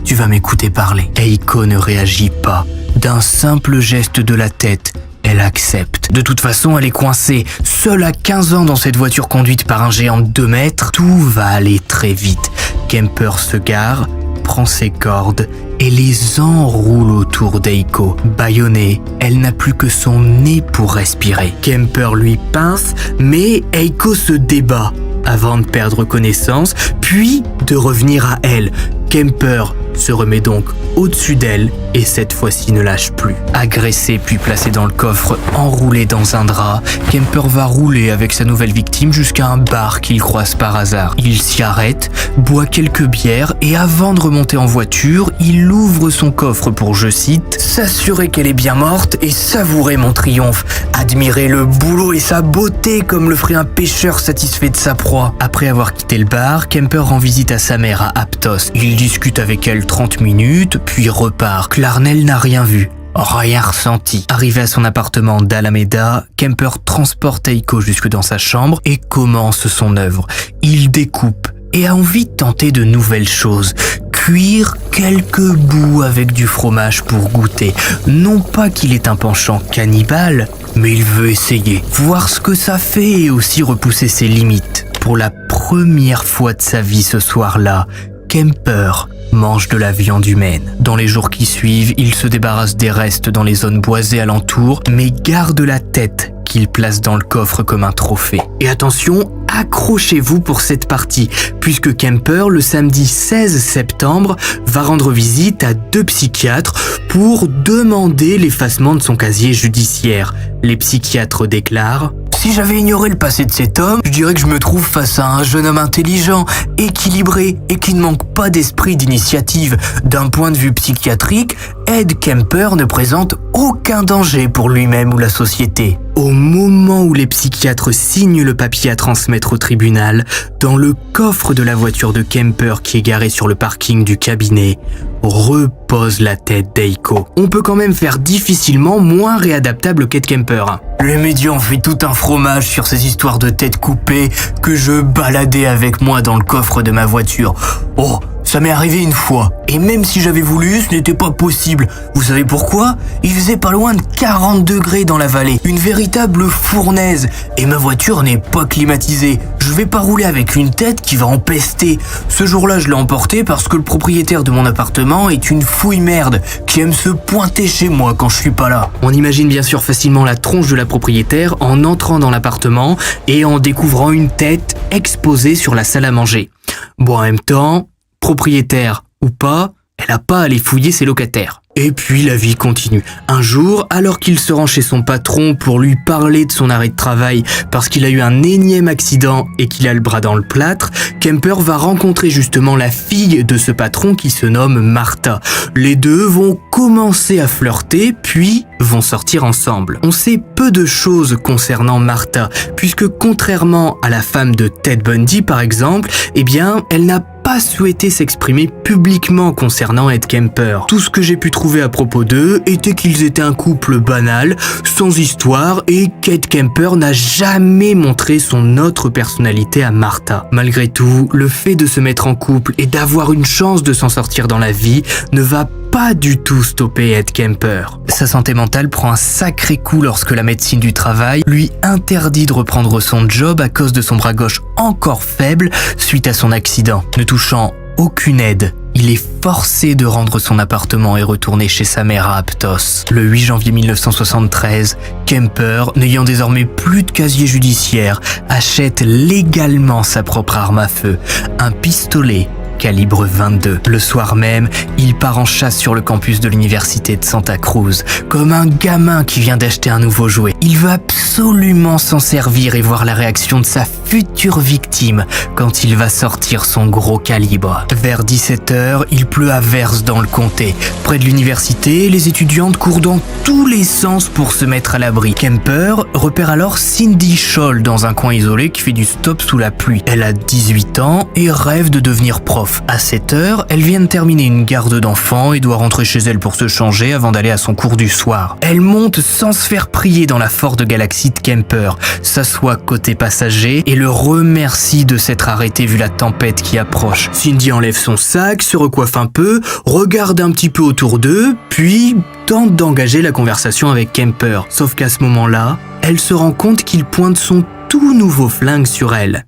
Tu vas m'écouter parler. Eiko ne réagit pas. D'un simple geste de la tête, elle accepte. De toute façon, elle est coincée. Seule à 15 ans dans cette voiture conduite par un géant de 2 mètres, tout va aller très vite. Kemper se gare, prend ses cordes et les enroule autour d'Eiko. Bâillonnée, elle n'a plus que son nez pour respirer. Kemper lui pince, mais Eiko se débat avant de perdre connaissance, puis de revenir à elle. Kemper se remet donc au-dessus d'elle et cette fois-ci ne lâche plus. Agressé puis placé dans le coffre, enroulé dans un drap, Kemper va rouler avec sa nouvelle victime jusqu'à un bar qu'il croise par hasard. Il s'y arrête, boit quelques bières et avant de remonter en voiture, il ouvre son coffre pour, je cite, « s'assurer qu'elle est bien morte et savourer mon triomphe, admirer le boulot et sa beauté comme le ferait un pêcheur satisfait de sa proie. » Après avoir quitté le bar, Kemper rend visite à sa mère à Aptos. Il discute avec elle 30 minutes, puis repart. Clarnell n'a rien vu, rien ressenti. Arrivé à son appartement d'Alameda, Kemper transporte Eiko jusque dans sa chambre et commence son œuvre. Il découpe et a envie de tenter de nouvelles choses. Cuire quelques bouts avec du fromage pour goûter. Non pas qu'il ait un penchant cannibale, mais il veut essayer, voir ce que ça fait et aussi repousser ses limites. Pour la première fois de sa vie ce soir-là, Kemper mange de la viande humaine. Dans les jours qui suivent, il se débarrasse des restes dans les zones boisées alentour, mais garde la tête qu'il place dans le coffre comme un trophée. Et attention, accrochez-vous pour cette partie, puisque Kemper, le samedi 16 septembre, va rendre visite à 2 psychiatres pour demander l'effacement de son casier judiciaire. Les psychiatres déclarent: si j'avais ignoré le passé de cet homme, je dirais que je me trouve face à un jeune homme intelligent, équilibré et qui ne manque pas d'esprit d'initiative. D'un point de vue psychiatrique, Ed Kemper ne présente aucun danger pour lui-même ou la société. Au moment où les psychiatres signent le papier à transmettre au tribunal, dans le coffre de la voiture de Kemper qui est garée sur le parking du cabinet, repose la tête d'Eiko. On peut quand même faire difficilement moins réadaptable qu'Ed Kemper. Les médias ont fait tout un fromage sur ces histoires de têtes coupées que je baladais avec moi dans le coffre de ma voiture. Oh, ça m'est arrivé une fois. Et même si j'avais voulu, ce n'était pas possible. Vous savez pourquoi? Il faisait pas loin de 40 degrés dans la vallée. Une véritable fournaise. Et ma voiture n'est pas climatisée. Je vais pas rouler avec une tête qui va empester. Ce jour-là, je l'ai emporté parce que le propriétaire de mon appartement est une fouille merde qui aime se pointer chez moi quand je suis pas là. On imagine bien sûr facilement la tronche de la propriétaire en entrant dans l'appartement et en découvrant une tête exposée sur la salle à manger. Bon, en même temps, propriétaire ou pas, elle a pas à aller fouiller ses locataires. Et puis la vie continue. Un jour, alors qu'il se rend chez son patron pour lui parler de son arrêt de travail parce qu'il a eu un énième accident et qu'il a le bras dans le plâtre, Kemper va rencontrer justement la fille de ce patron qui se nomme Martha. Les deux vont commencer à flirter, puis vont sortir ensemble. On sait peu de choses concernant Martha, puisque contrairement à la femme de Ted Bundy par exemple, eh bien, elle n'a pas souhaité s'exprimer publiquement concernant Ed Kemper. Tout ce que j'ai pu trouver à propos d'eux était qu'ils étaient un couple banal, sans histoire, et qu'Ed Kemper n'a jamais montré son autre personnalité à Martha. Malgré tout, le fait de se mettre en couple et d'avoir une chance de s'en sortir dans la vie ne va pas du tout stopper Ed Kemper. Sa santé mentale prend un sacré coup lorsque la médecine du travail lui interdit de reprendre son job à cause de son bras gauche encore faible suite à son accident. Ne touchant aucune aide, il est forcé de rendre son appartement et retourner chez sa mère à Aptos. Le 8 janvier 1973, Kemper, n'ayant désormais plus de casier judiciaire, achète légalement sa propre arme à feu, un pistolet calibre 22. Le soir même, il part en chasse sur le campus de l'université de Santa Cruz, comme un gamin qui vient d'acheter un nouveau jouet. Il veut absolument s'en servir et voir la réaction de sa future victime quand il va sortir son gros calibre. Vers 17h, il pleut à verse dans le comté. Près de l'université, les étudiantes courent dans tous les sens pour se mettre à l'abri. Kemper repère alors Cindy Scholl dans un coin isolé qui fait du stop sous la pluie. Elle a 18 ans et rêve de devenir prof. À 7h, elle vient de terminer une garde d'enfants et doit rentrer chez elle pour se changer avant d'aller à son cours du soir. Elle monte sans se faire prier dans la Ford Galaxy de Kemper, s'assoit côté passager et le remercie de s'être arrêté vu la tempête qui approche. Cindy enlève son sac, se recoiffe un peu, regarde un petit peu autour d'eux, puis tente d'engager la conversation avec Kemper. Sauf qu'à ce moment-là, elle se rend compte qu'il pointe son tout nouveau flingue sur elle.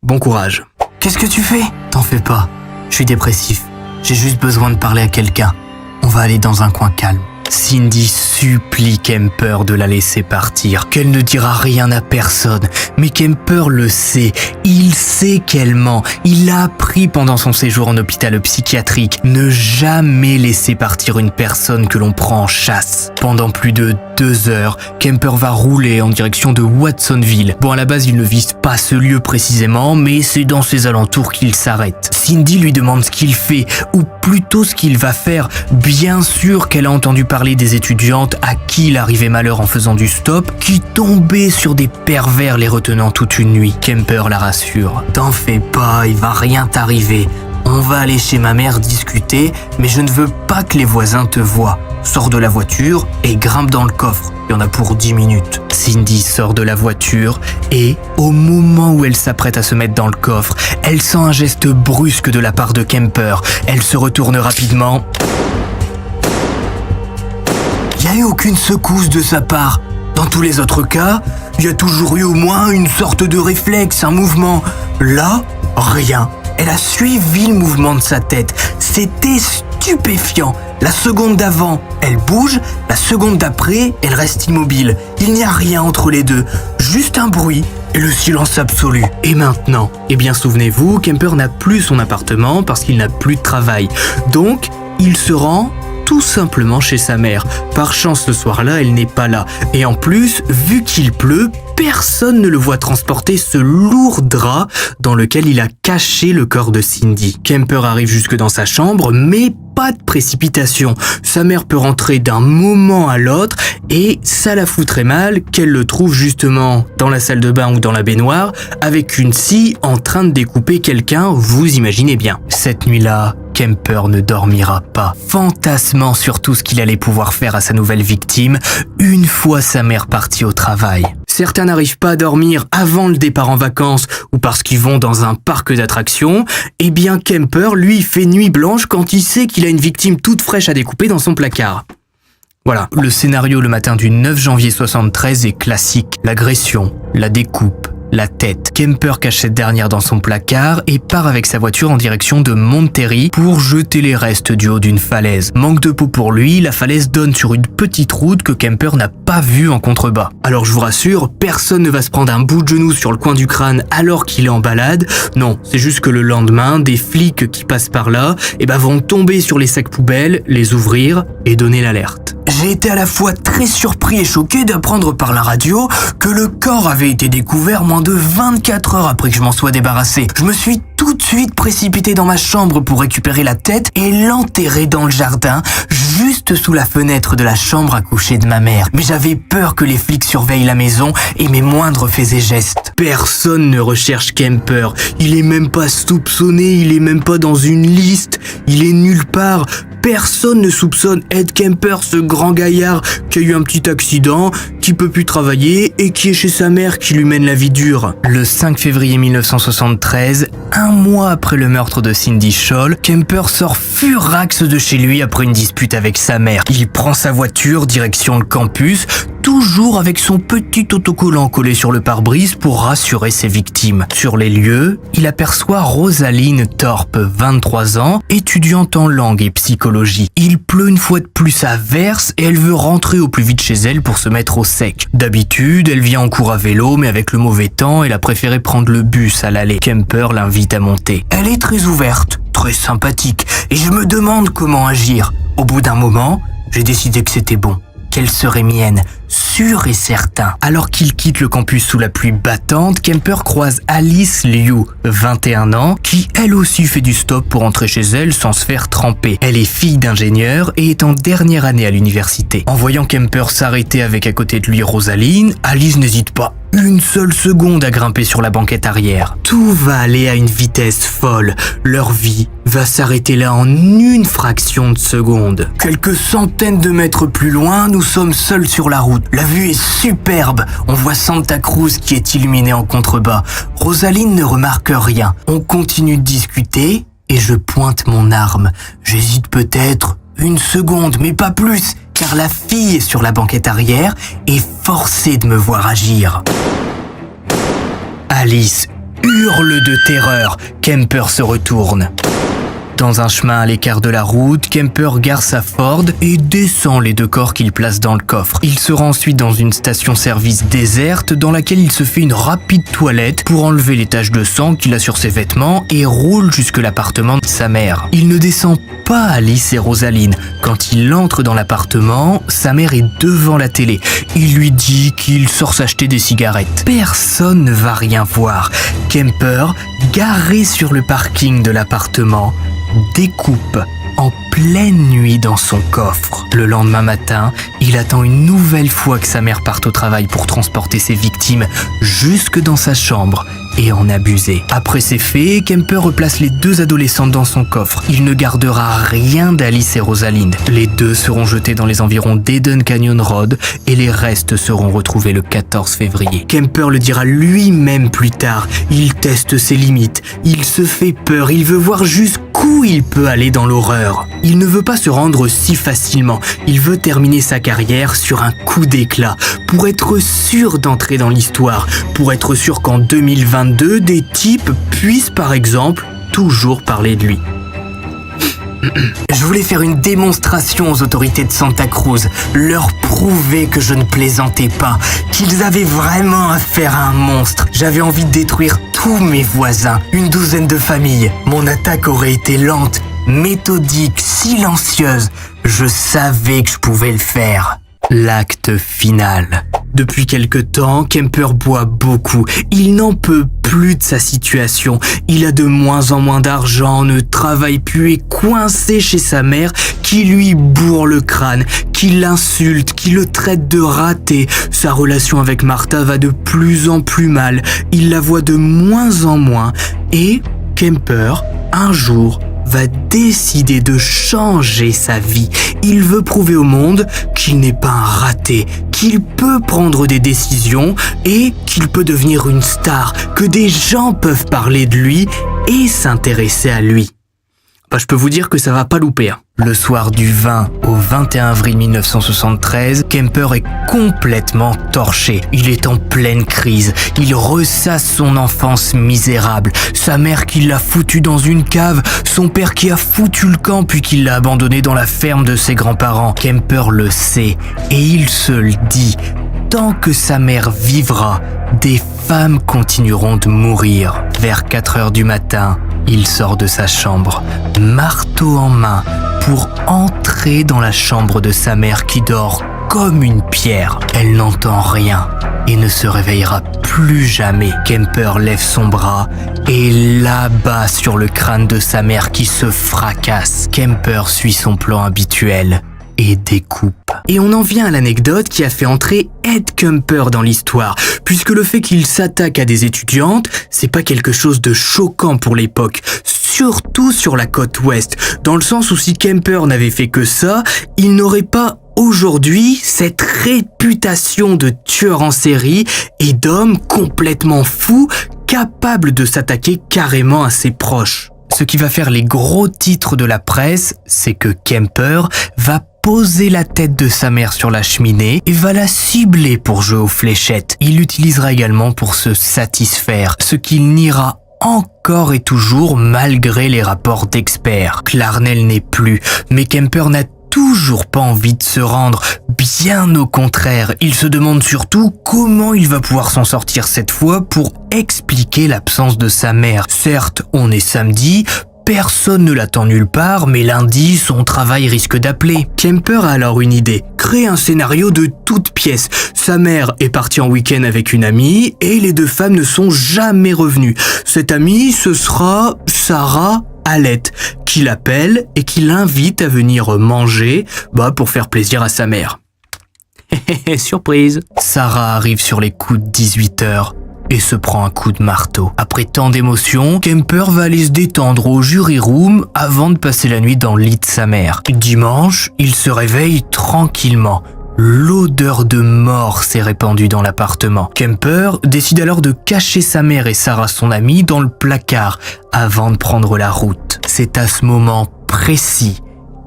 Bon courage. Qu'est-ce que tu fais? T'en fais pas. Je suis dépressif. J'ai juste besoin de parler à quelqu'un. On va aller dans un coin calme. Cindy supplie Kemper de la laisser partir, qu'elle ne dira rien à personne. Mais Kemper le sait. Il sait qu'elle ment. Il l'a appris pendant son séjour en hôpital psychiatrique. Ne jamais laisser partir une personne que l'on prend en chasse. Pendant plus de 2 heures, Kemper va rouler en direction de Watsonville. Bon, à la base, il ne vise pas ce lieu précisément, mais c'est dans ses alentours qu'il s'arrête. Cindy lui demande ce qu'il fait, ou plutôt ce qu'il va faire. Bien sûr qu'elle a entendu parler des étudiantes à qui il arrivait malheur en faisant du stop, qui tombaient sur des pervers les retenant toute une nuit. Kemper la rassure. T'en fais pas, il va rien t'arriver. On va aller chez ma mère discuter, mais je ne veux pas que les voisins te voient. Sors de la voiture et grimpe dans le coffre. Il y en a pour 10 minutes. Cindy sort de la voiture et, au moment où elle s'apprête à se mettre dans le coffre, elle sent un geste brusque de la part de Kemper. Elle se retourne rapidement. Il n'y a eu aucune secousse de sa part. Dans tous les autres cas, il y a toujours eu au moins une sorte de réflexe, un mouvement. Là, rien. Elle a suivi le mouvement de sa tête. C'était stupéfiant. La seconde d'avant, elle bouge, la seconde d'après, elle reste immobile. Il n'y a rien entre les deux, juste un bruit et le silence absolu. Et maintenant? Eh bien, souvenez-vous, Kemper n'a plus son appartement parce qu'il n'a plus de travail. Donc, il se rend tout simplement chez sa mère. Par chance, ce soir-là, elle n'est pas là. Et en plus, vu qu'il pleut, personne ne le voit transporter ce lourd drap dans lequel il a caché le corps de Cindy. Kemper arrive jusque dans sa chambre, mais pas de précipitation. Sa mère peut rentrer d'un moment à l'autre et ça la foutrait mal qu'elle le trouve justement dans la salle de bain ou dans la baignoire avec une scie en train de découper quelqu'un, vous imaginez bien. Cette nuit-là, Kemper ne dormira pas, fantasmant sur tout ce qu'il allait pouvoir faire à sa nouvelle victime une fois sa mère partie au travail. Certains n'arrivent pas à dormir avant le départ en vacances ou parce qu'ils vont dans un parc d'attractions. Eh bien, Kemper, lui, fait nuit blanche quand il sait qu'il a une victime toute fraîche à découper dans son placard. Voilà, le scénario le matin du 9 janvier 73 est classique. L'agression, la découpe, la tête. Kemper cache cette dernière dans son placard et part avec sa voiture en direction de Monterey pour jeter les restes du haut d'une falaise. Manque de peau pour lui, la falaise donne sur une petite route que Kemper n'a pas vue en contrebas. Alors je vous rassure, personne ne va se prendre un bout de genou sur le coin du crâne alors qu'il est en balade. Non, c'est juste que le lendemain, des flics qui passent par là vont tomber sur les sacs poubelles, les ouvrir et donner l'alerte. J'ai été à la fois très surpris et choqué d'apprendre par la radio que le corps avait été découvert moins de 24 heures après que je m'en sois débarrassé. Je me suis tout de suite précipité dans ma chambre pour récupérer la tête et l'enterrer dans le jardin, juste sous la fenêtre de la chambre à coucher de ma mère. Mais j'avais peur que les flics surveillent la maison et mes moindres faits et gestes. Personne ne recherche Kemper. Il est même pas soupçonné, il est même pas dans une liste, il est nulle part. Personne ne soupçonne Ed Kemper, ce grand gaillard qui a eu un petit accident, qui peut plus travailler et qui est chez sa mère qui lui mène la vie dure. Le 5 février 1973, un mois après le meurtre de Cindy Scholl, Kemper sort furax de chez lui après une dispute avec sa mère. Il prend sa voiture direction le campus, toujours avec son petit autocollant collé sur le pare-brise pour rassurer ses victimes. Sur les lieux, il aperçoit Rosaline Thorpe, 23 ans, étudiante en langue et psychologie. Il pleut une fois de plus à verse et elle veut rentrer au plus vite chez elle pour se mettre au sec. D'habitude, elle vient en cours à vélo, mais avec le mauvais temps, elle a préféré prendre le bus à l'aller. Kemper l'invite à monter. Elle est très ouverte, très sympathique, et je me demande comment agir. Au bout d'un moment, j'ai décidé que c'était bon, qu'elle serait mienne, sûr et certain. Alors qu'il quitte le campus sous la pluie battante, Kemper croise Alice Liu, 21 ans, qui elle aussi fait du stop pour entrer chez elle sans se faire tremper. Elle est fille d'ingénieur et est en dernière année à l'université. En voyant Kemper s'arrêter avec à côté de lui Rosaline, Alice n'hésite pas une seule seconde à grimper sur la banquette arrière. Tout va aller à une vitesse folle. Leur vie va s'arrêter là en une fraction de seconde. Quelques centaines de mètres plus loin, nous sommes seuls sur la route. La vue est superbe. On voit Santa Cruz qui est illuminée en contrebas. Rosaline ne remarque rien. On continue de discuter et je pointe mon arme. J'hésite peut-être une seconde, mais pas plus, car la fille sur la banquette arrière est forcée de me voir agir. Alice hurle de terreur. Kemper se retourne. Dans un chemin à l'écart de la route, Kemper gare sa Ford et descend les deux corps qu'il place dans le coffre. Il se rend ensuite dans une station-service déserte dans laquelle il se fait une rapide toilette pour enlever les taches de sang qu'il a sur ses vêtements et roule jusque l'appartement de sa mère. Il ne descend pas Alice et Rosaline. Quand il entre dans l'appartement, sa mère est devant la télé. Il lui dit qu'il sort s'acheter des cigarettes. Personne ne va rien voir. Kemper, garé sur le parking de l'appartement, découpe en pleine nuit dans son coffre. Le lendemain matin, il attend une nouvelle fois que sa mère parte au travail pour transporter ses victimes jusque dans sa chambre et en abuser. Après ces faits, Kemper replace les deux adolescentes dans son coffre. Il ne gardera rien d'Alice et Rosaline. Les deux seront jetés dans les environs d'Eden Canyon Road et les restes seront retrouvés le 14 février. Kemper le dira lui-même plus tard. Il teste ses limites. Il se fait peur. Il veut voir jusqu'où il peut aller dans l'horreur. Il ne veut pas se rendre si facilement. Il veut terminer sa carrière sur un coup d'éclat pour être sûr d'entrer dans l'histoire, pour être sûr qu'en 2022, des types puissent par exemple toujours parler de lui. Je voulais faire une démonstration aux autorités de Santa Cruz, leur prouver que je ne plaisantais pas, qu'ils avaient vraiment affaire à un monstre. J'avais envie de détruire tous mes voisins, une douzaine de familles. Mon attaque aurait été lente, méthodique, silencieuse. Je savais que je pouvais le faire. L'acte final. Depuis quelque temps, Kemper boit beaucoup. Il n'en peut plus de sa situation. Il a de moins en moins d'argent, ne travaille plus et est coincé chez sa mère qui lui bourre le crâne, qui l'insulte, qui le traite de raté. Sa relation avec Martha va de plus en plus mal. Il la voit de moins en moins. Et Kemper, un jour, va décider de changer sa vie. Il veut prouver au monde qu'il n'est pas un raté, qu'il peut prendre des décisions et qu'il peut devenir une star, que des gens peuvent parler de lui et s'intéresser à lui. Je peux vous dire que ça va pas louper. Le soir du 20 au 21 avril 1973, Kemper est complètement torché. Il est en pleine crise. Il ressasse son enfance misérable. Sa mère qui l'a foutu dans une cave. Son père qui a foutu le camp puis qui l'a abandonné dans la ferme de ses grands-parents. Kemper le sait et il se le dit. Tant que sa mère vivra, des femmes continueront de mourir. Vers 4 heures du matin, il sort de sa chambre, marteau en main, pour entrer dans la chambre de sa mère qui dort comme une pierre. Elle n'entend rien et ne se réveillera plus jamais. Kemper lève son bras et l'abat sur le crâne de sa mère qui se fracasse. Kemper suit son plan habituel et découpe. Et on en vient à l'anecdote qui a fait entrer Ed Kemper dans l'histoire, puisque le fait qu'il s'attaque à des étudiantes, c'est pas quelque chose de choquant pour l'époque, surtout sur la côte ouest, dans le sens où si Kemper n'avait fait que ça, il n'aurait pas aujourd'hui cette réputation de tueur en série et d'homme complètement fou, capable de s'attaquer carrément à ses proches. Ce qui va faire les gros titres de la presse, c'est que Kemper va poser la tête de sa mère sur la cheminée et va la cibler pour jouer aux fléchettes. Il l'utilisera également pour se satisfaire, ce qu'il niera encore et toujours malgré les rapports d'experts. Clarnell n'est plus, mais Kemper n'a toujours pas envie de se rendre. Bien au contraire, il se demande surtout comment il va pouvoir s'en sortir cette fois pour expliquer l'absence de sa mère. Certes, on est samedi, personne ne l'attend nulle part, mais lundi, son travail risque d'appeler. Kemper a alors une idée. Créer un scénario de toutes pièces. Sa mère est partie en week-end avec une amie et les deux femmes ne sont jamais revenues. Cette amie, ce sera Sarah Hallett, qui l'appelle et qui l'invite à venir manger, pour faire plaisir à sa mère. Surprise! Sarah arrive sur les coups de 18h. Et se prend un coup de marteau. Après tant d'émotions, Kemper va aller se détendre au jury room avant de passer la nuit dans le lit de sa mère. Dimanche, il se réveille tranquillement. L'odeur de mort s'est répandue dans l'appartement. Kemper décide alors de cacher sa mère et Sarah, son amie, dans le placard avant de prendre la route. C'est à ce moment précis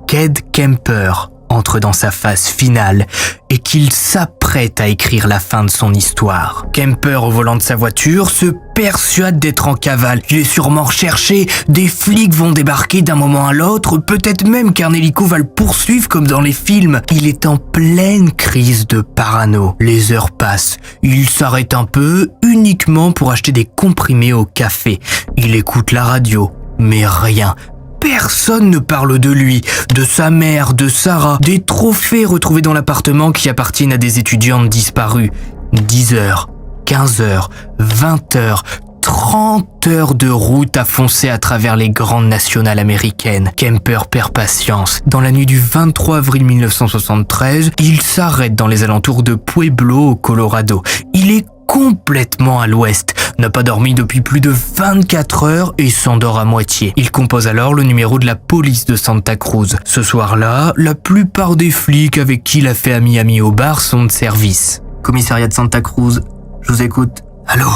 qu'Ed Kemper entre dans sa phase finale et qu'il s'apprête à écrire la fin de son histoire. Kemper, au volant de sa voiture, se persuade d'être en cavale. Il est sûrement recherché, des flics vont débarquer d'un moment à l'autre, peut-être même qu'un hélico va le poursuivre comme dans les films. Il est en pleine crise de parano. Les heures passent. Il s'arrête un peu, uniquement pour acheter des comprimés au café. Il écoute la radio, mais rien. Personne ne parle de lui, de sa mère, de Sarah, des trophées retrouvés dans l'appartement qui appartiennent à des étudiantes disparues. 10 heures, 15 heures, 20 heures, 30 heures de route à foncer à travers les grandes nationales américaines. Kemper perd patience. Dans la nuit du 23 avril 1973, il s'arrête dans les alentours de Pueblo, au Colorado. Il est complètement à l'ouest, n'a pas dormi depuis plus de 24 heures et s'endort à moitié. Il compose alors le numéro de la police de Santa Cruz. Ce soir-là, la plupart des flics avec qui il a fait ami au bar sont de service. Commissariat de Santa Cruz, je vous écoute. Allô?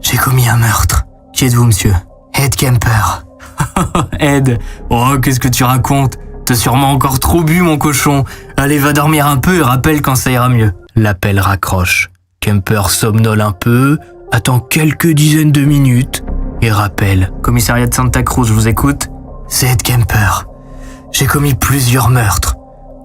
J'ai commis un meurtre. Qui êtes-vous, monsieur? Ed Kemper. Ed, oh, qu'est-ce que tu racontes? T'as sûrement encore trop bu, mon cochon. Allez, va dormir un peu et rappelle quand ça ira mieux. L'appel raccroche. Kemper somnole un peu, attend quelques dizaines de minutes et rappelle. Commissariat de Santa Cruz, je vous écoute. C'est Ed Kemper. commis plusieurs meurtres.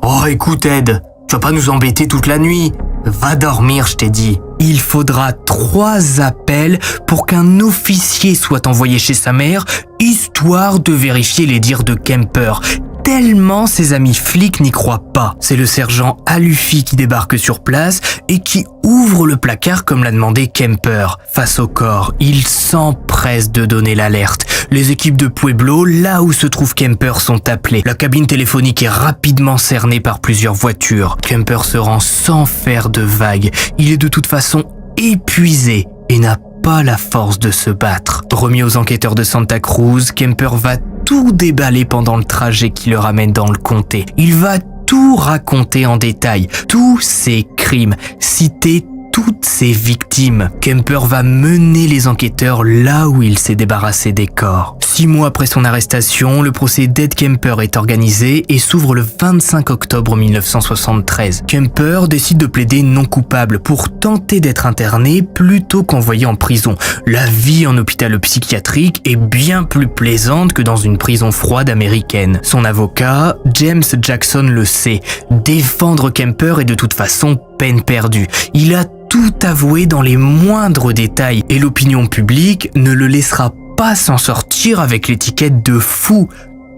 Oh, écoute Ed, tu vas pas nous embêter toute la nuit. Va dormir, je t'ai dit. Il faudra 3 appels pour qu'un officier soit envoyé chez sa mère, histoire de vérifier les dires de Kemper. Tellement ses amis flics n'y croient pas. C'est le sergent Alufi qui débarque sur place et qui ouvre le placard comme l'a demandé Kemper. Face au corps, il s'empresse de donner l'alerte. Les équipes de Pueblo, là où se trouve Kemper, sont appelées. La cabine téléphonique est rapidement cernée par plusieurs voitures. Kemper se rend sans faire de vagues. Il est de toute façon épuisé et n'a pas la force de se battre. Remis aux enquêteurs de Santa Cruz, Kemper va tout déballer pendant le trajet qui le ramène dans le comté. Il va tout raconter en détail, tous ses crimes, citer toutes ses victimes. Kemper va mener les enquêteurs là où il s'est débarrassé des corps. 6 mois après son arrestation, le procès d'Ed Kemper est organisé et s'ouvre le 25 octobre 1973. Kemper décide de plaider non coupable pour tenter d'être interné plutôt qu'envoyé en prison. La vie en hôpital psychiatrique est bien plus plaisante que dans une prison froide américaine. Son avocat, James Jackson, le sait. Défendre Kemper est de toute façon peine perdue. Il a tout avoué dans les moindres détails et l'opinion publique ne le laissera pas s'en sortir avec l'étiquette de fou.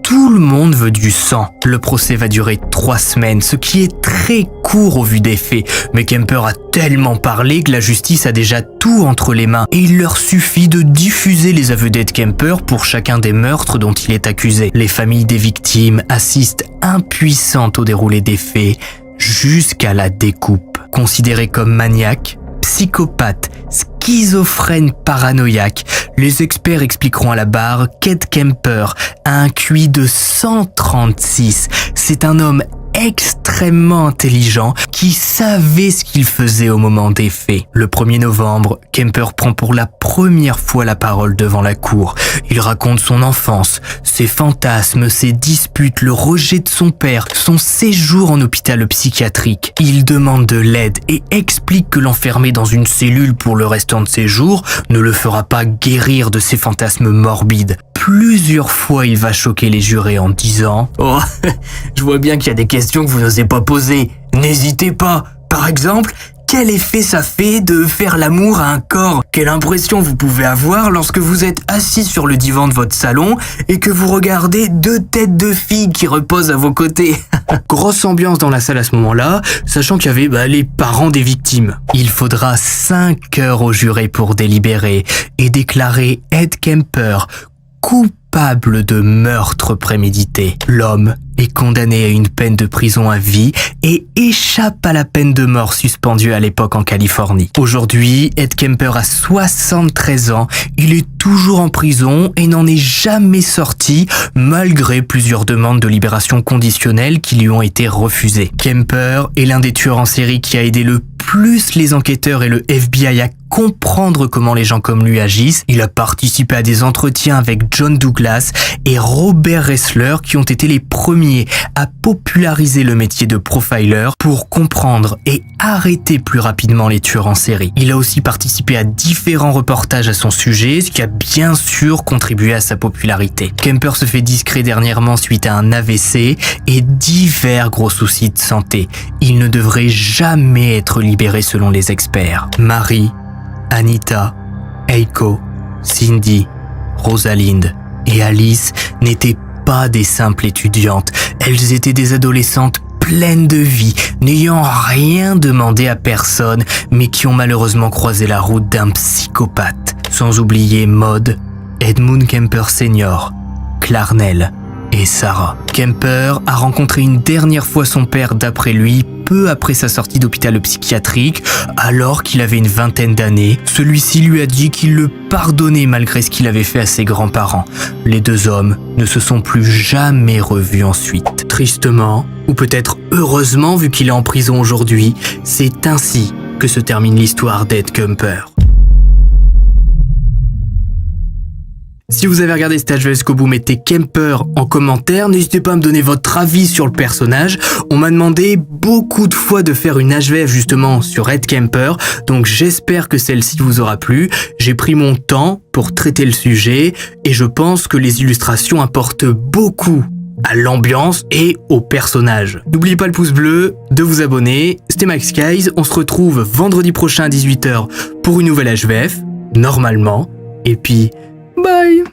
Tout le monde veut du sang. Le procès va durer 3 semaines, ce qui est très court au vu des faits. Mais Kemper a tellement parlé que la justice a déjà tout entre les mains et il leur suffit de diffuser les aveux d'Ed Kemper pour chacun des meurtres dont il est accusé. Les familles des victimes assistent impuissantes au déroulé des faits jusqu'à la découpe. Considéré comme maniaque, psychopathe, schizophrène paranoïaque, les experts expliqueront à la barre qu'Ed Kemper a un QI de 136. C'est un homme extrêmement intelligent qui savait ce qu'il faisait au moment des faits. Le 1er novembre, Kemper prend pour la première fois la parole devant la cour. Il raconte son enfance, ses fantasmes, ses disputes, le rejet de son père, son séjour en hôpital psychiatrique. Il demande de l'aide et explique que l'enfermer dans une cellule pour le restant de ses jours ne le fera pas guérir de ses fantasmes morbides. Plusieurs fois, il va choquer les jurés en disant « Oh, je vois bien qu'il y a des questions que vous n'osez pas poser. N'hésitez pas. Par exemple, quel effet ça fait de faire l'amour à un corps? Quelle impression vous pouvez avoir lorsque vous êtes assis sur le divan de votre salon et que vous regardez 2 têtes de filles qui reposent à vos côtés ?» Grosse ambiance dans la salle à ce moment-là, sachant qu'il y avait les parents des victimes. Il faudra 5 heures aux jurés pour délibérer et déclarer Ed Kemper coupable de meurtre prémédité. L'homme est condamné à une peine de prison à vie et échappe à la peine de mort suspendue à l'époque en Californie. Aujourd'hui, Ed Kemper a 73 ans, il est toujours en prison et n'en est jamais sorti malgré plusieurs demandes de libération conditionnelle qui lui ont été refusées. Kemper est l'un des tueurs en série qui a aidé le plus les enquêteurs et le FBI à comprendre comment les gens comme lui agissent. Il a participé à des entretiens avec John Douglas et Robert Ressler qui ont été les premiers à populariser le métier de profiler pour comprendre et arrêter plus rapidement les tueurs en série. Il a aussi participé à différents reportages à son sujet, ce qui a bien sûr contribué à sa popularité. Kemper se fait discret dernièrement suite à un AVC et divers gros soucis de santé. Il ne devrait jamais être libéré selon les experts. Marie, Anita, Eiko, Cindy, Rosalind et Alice n'étaient pas des simples étudiantes. Elles étaient des adolescentes pleines de vie, n'ayant rien demandé à personne, mais qui ont malheureusement croisé la route d'un psychopathe. Sans oublier Maud, Edmund Kemper Sr., Clarnell et Sarah. Kemper a rencontré une dernière fois son père d'après lui, peu après sa sortie d'hôpital psychiatrique, alors qu'il avait une 20aine d'années. Celui-ci lui a dit qu'il le pardonnait malgré ce qu'il avait fait à ses grands-parents. Les 2 hommes ne se sont plus jamais revus ensuite. Tristement, ou peut-être heureusement vu qu'il est en prison aujourd'hui, c'est ainsi que se termine l'histoire d'Ed Kemper. Si vous avez regardé cet HV jusqu'au bout, mettez Kemper en commentaire. N'hésitez pas à me donner votre avis sur le personnage. On m'a demandé beaucoup de fois de faire une HVF justement sur Ed Kemper, donc j'espère que celle-ci vous aura plu. J'ai pris mon temps pour traiter le sujet et je pense que les illustrations apportent beaucoup à l'ambiance et aux personnages. N'oubliez pas le pouce bleu, de vous abonner. C'était Max Guys, on se retrouve vendredi prochain à 18 h pour une nouvelle HVF, normalement. Et puis, bye!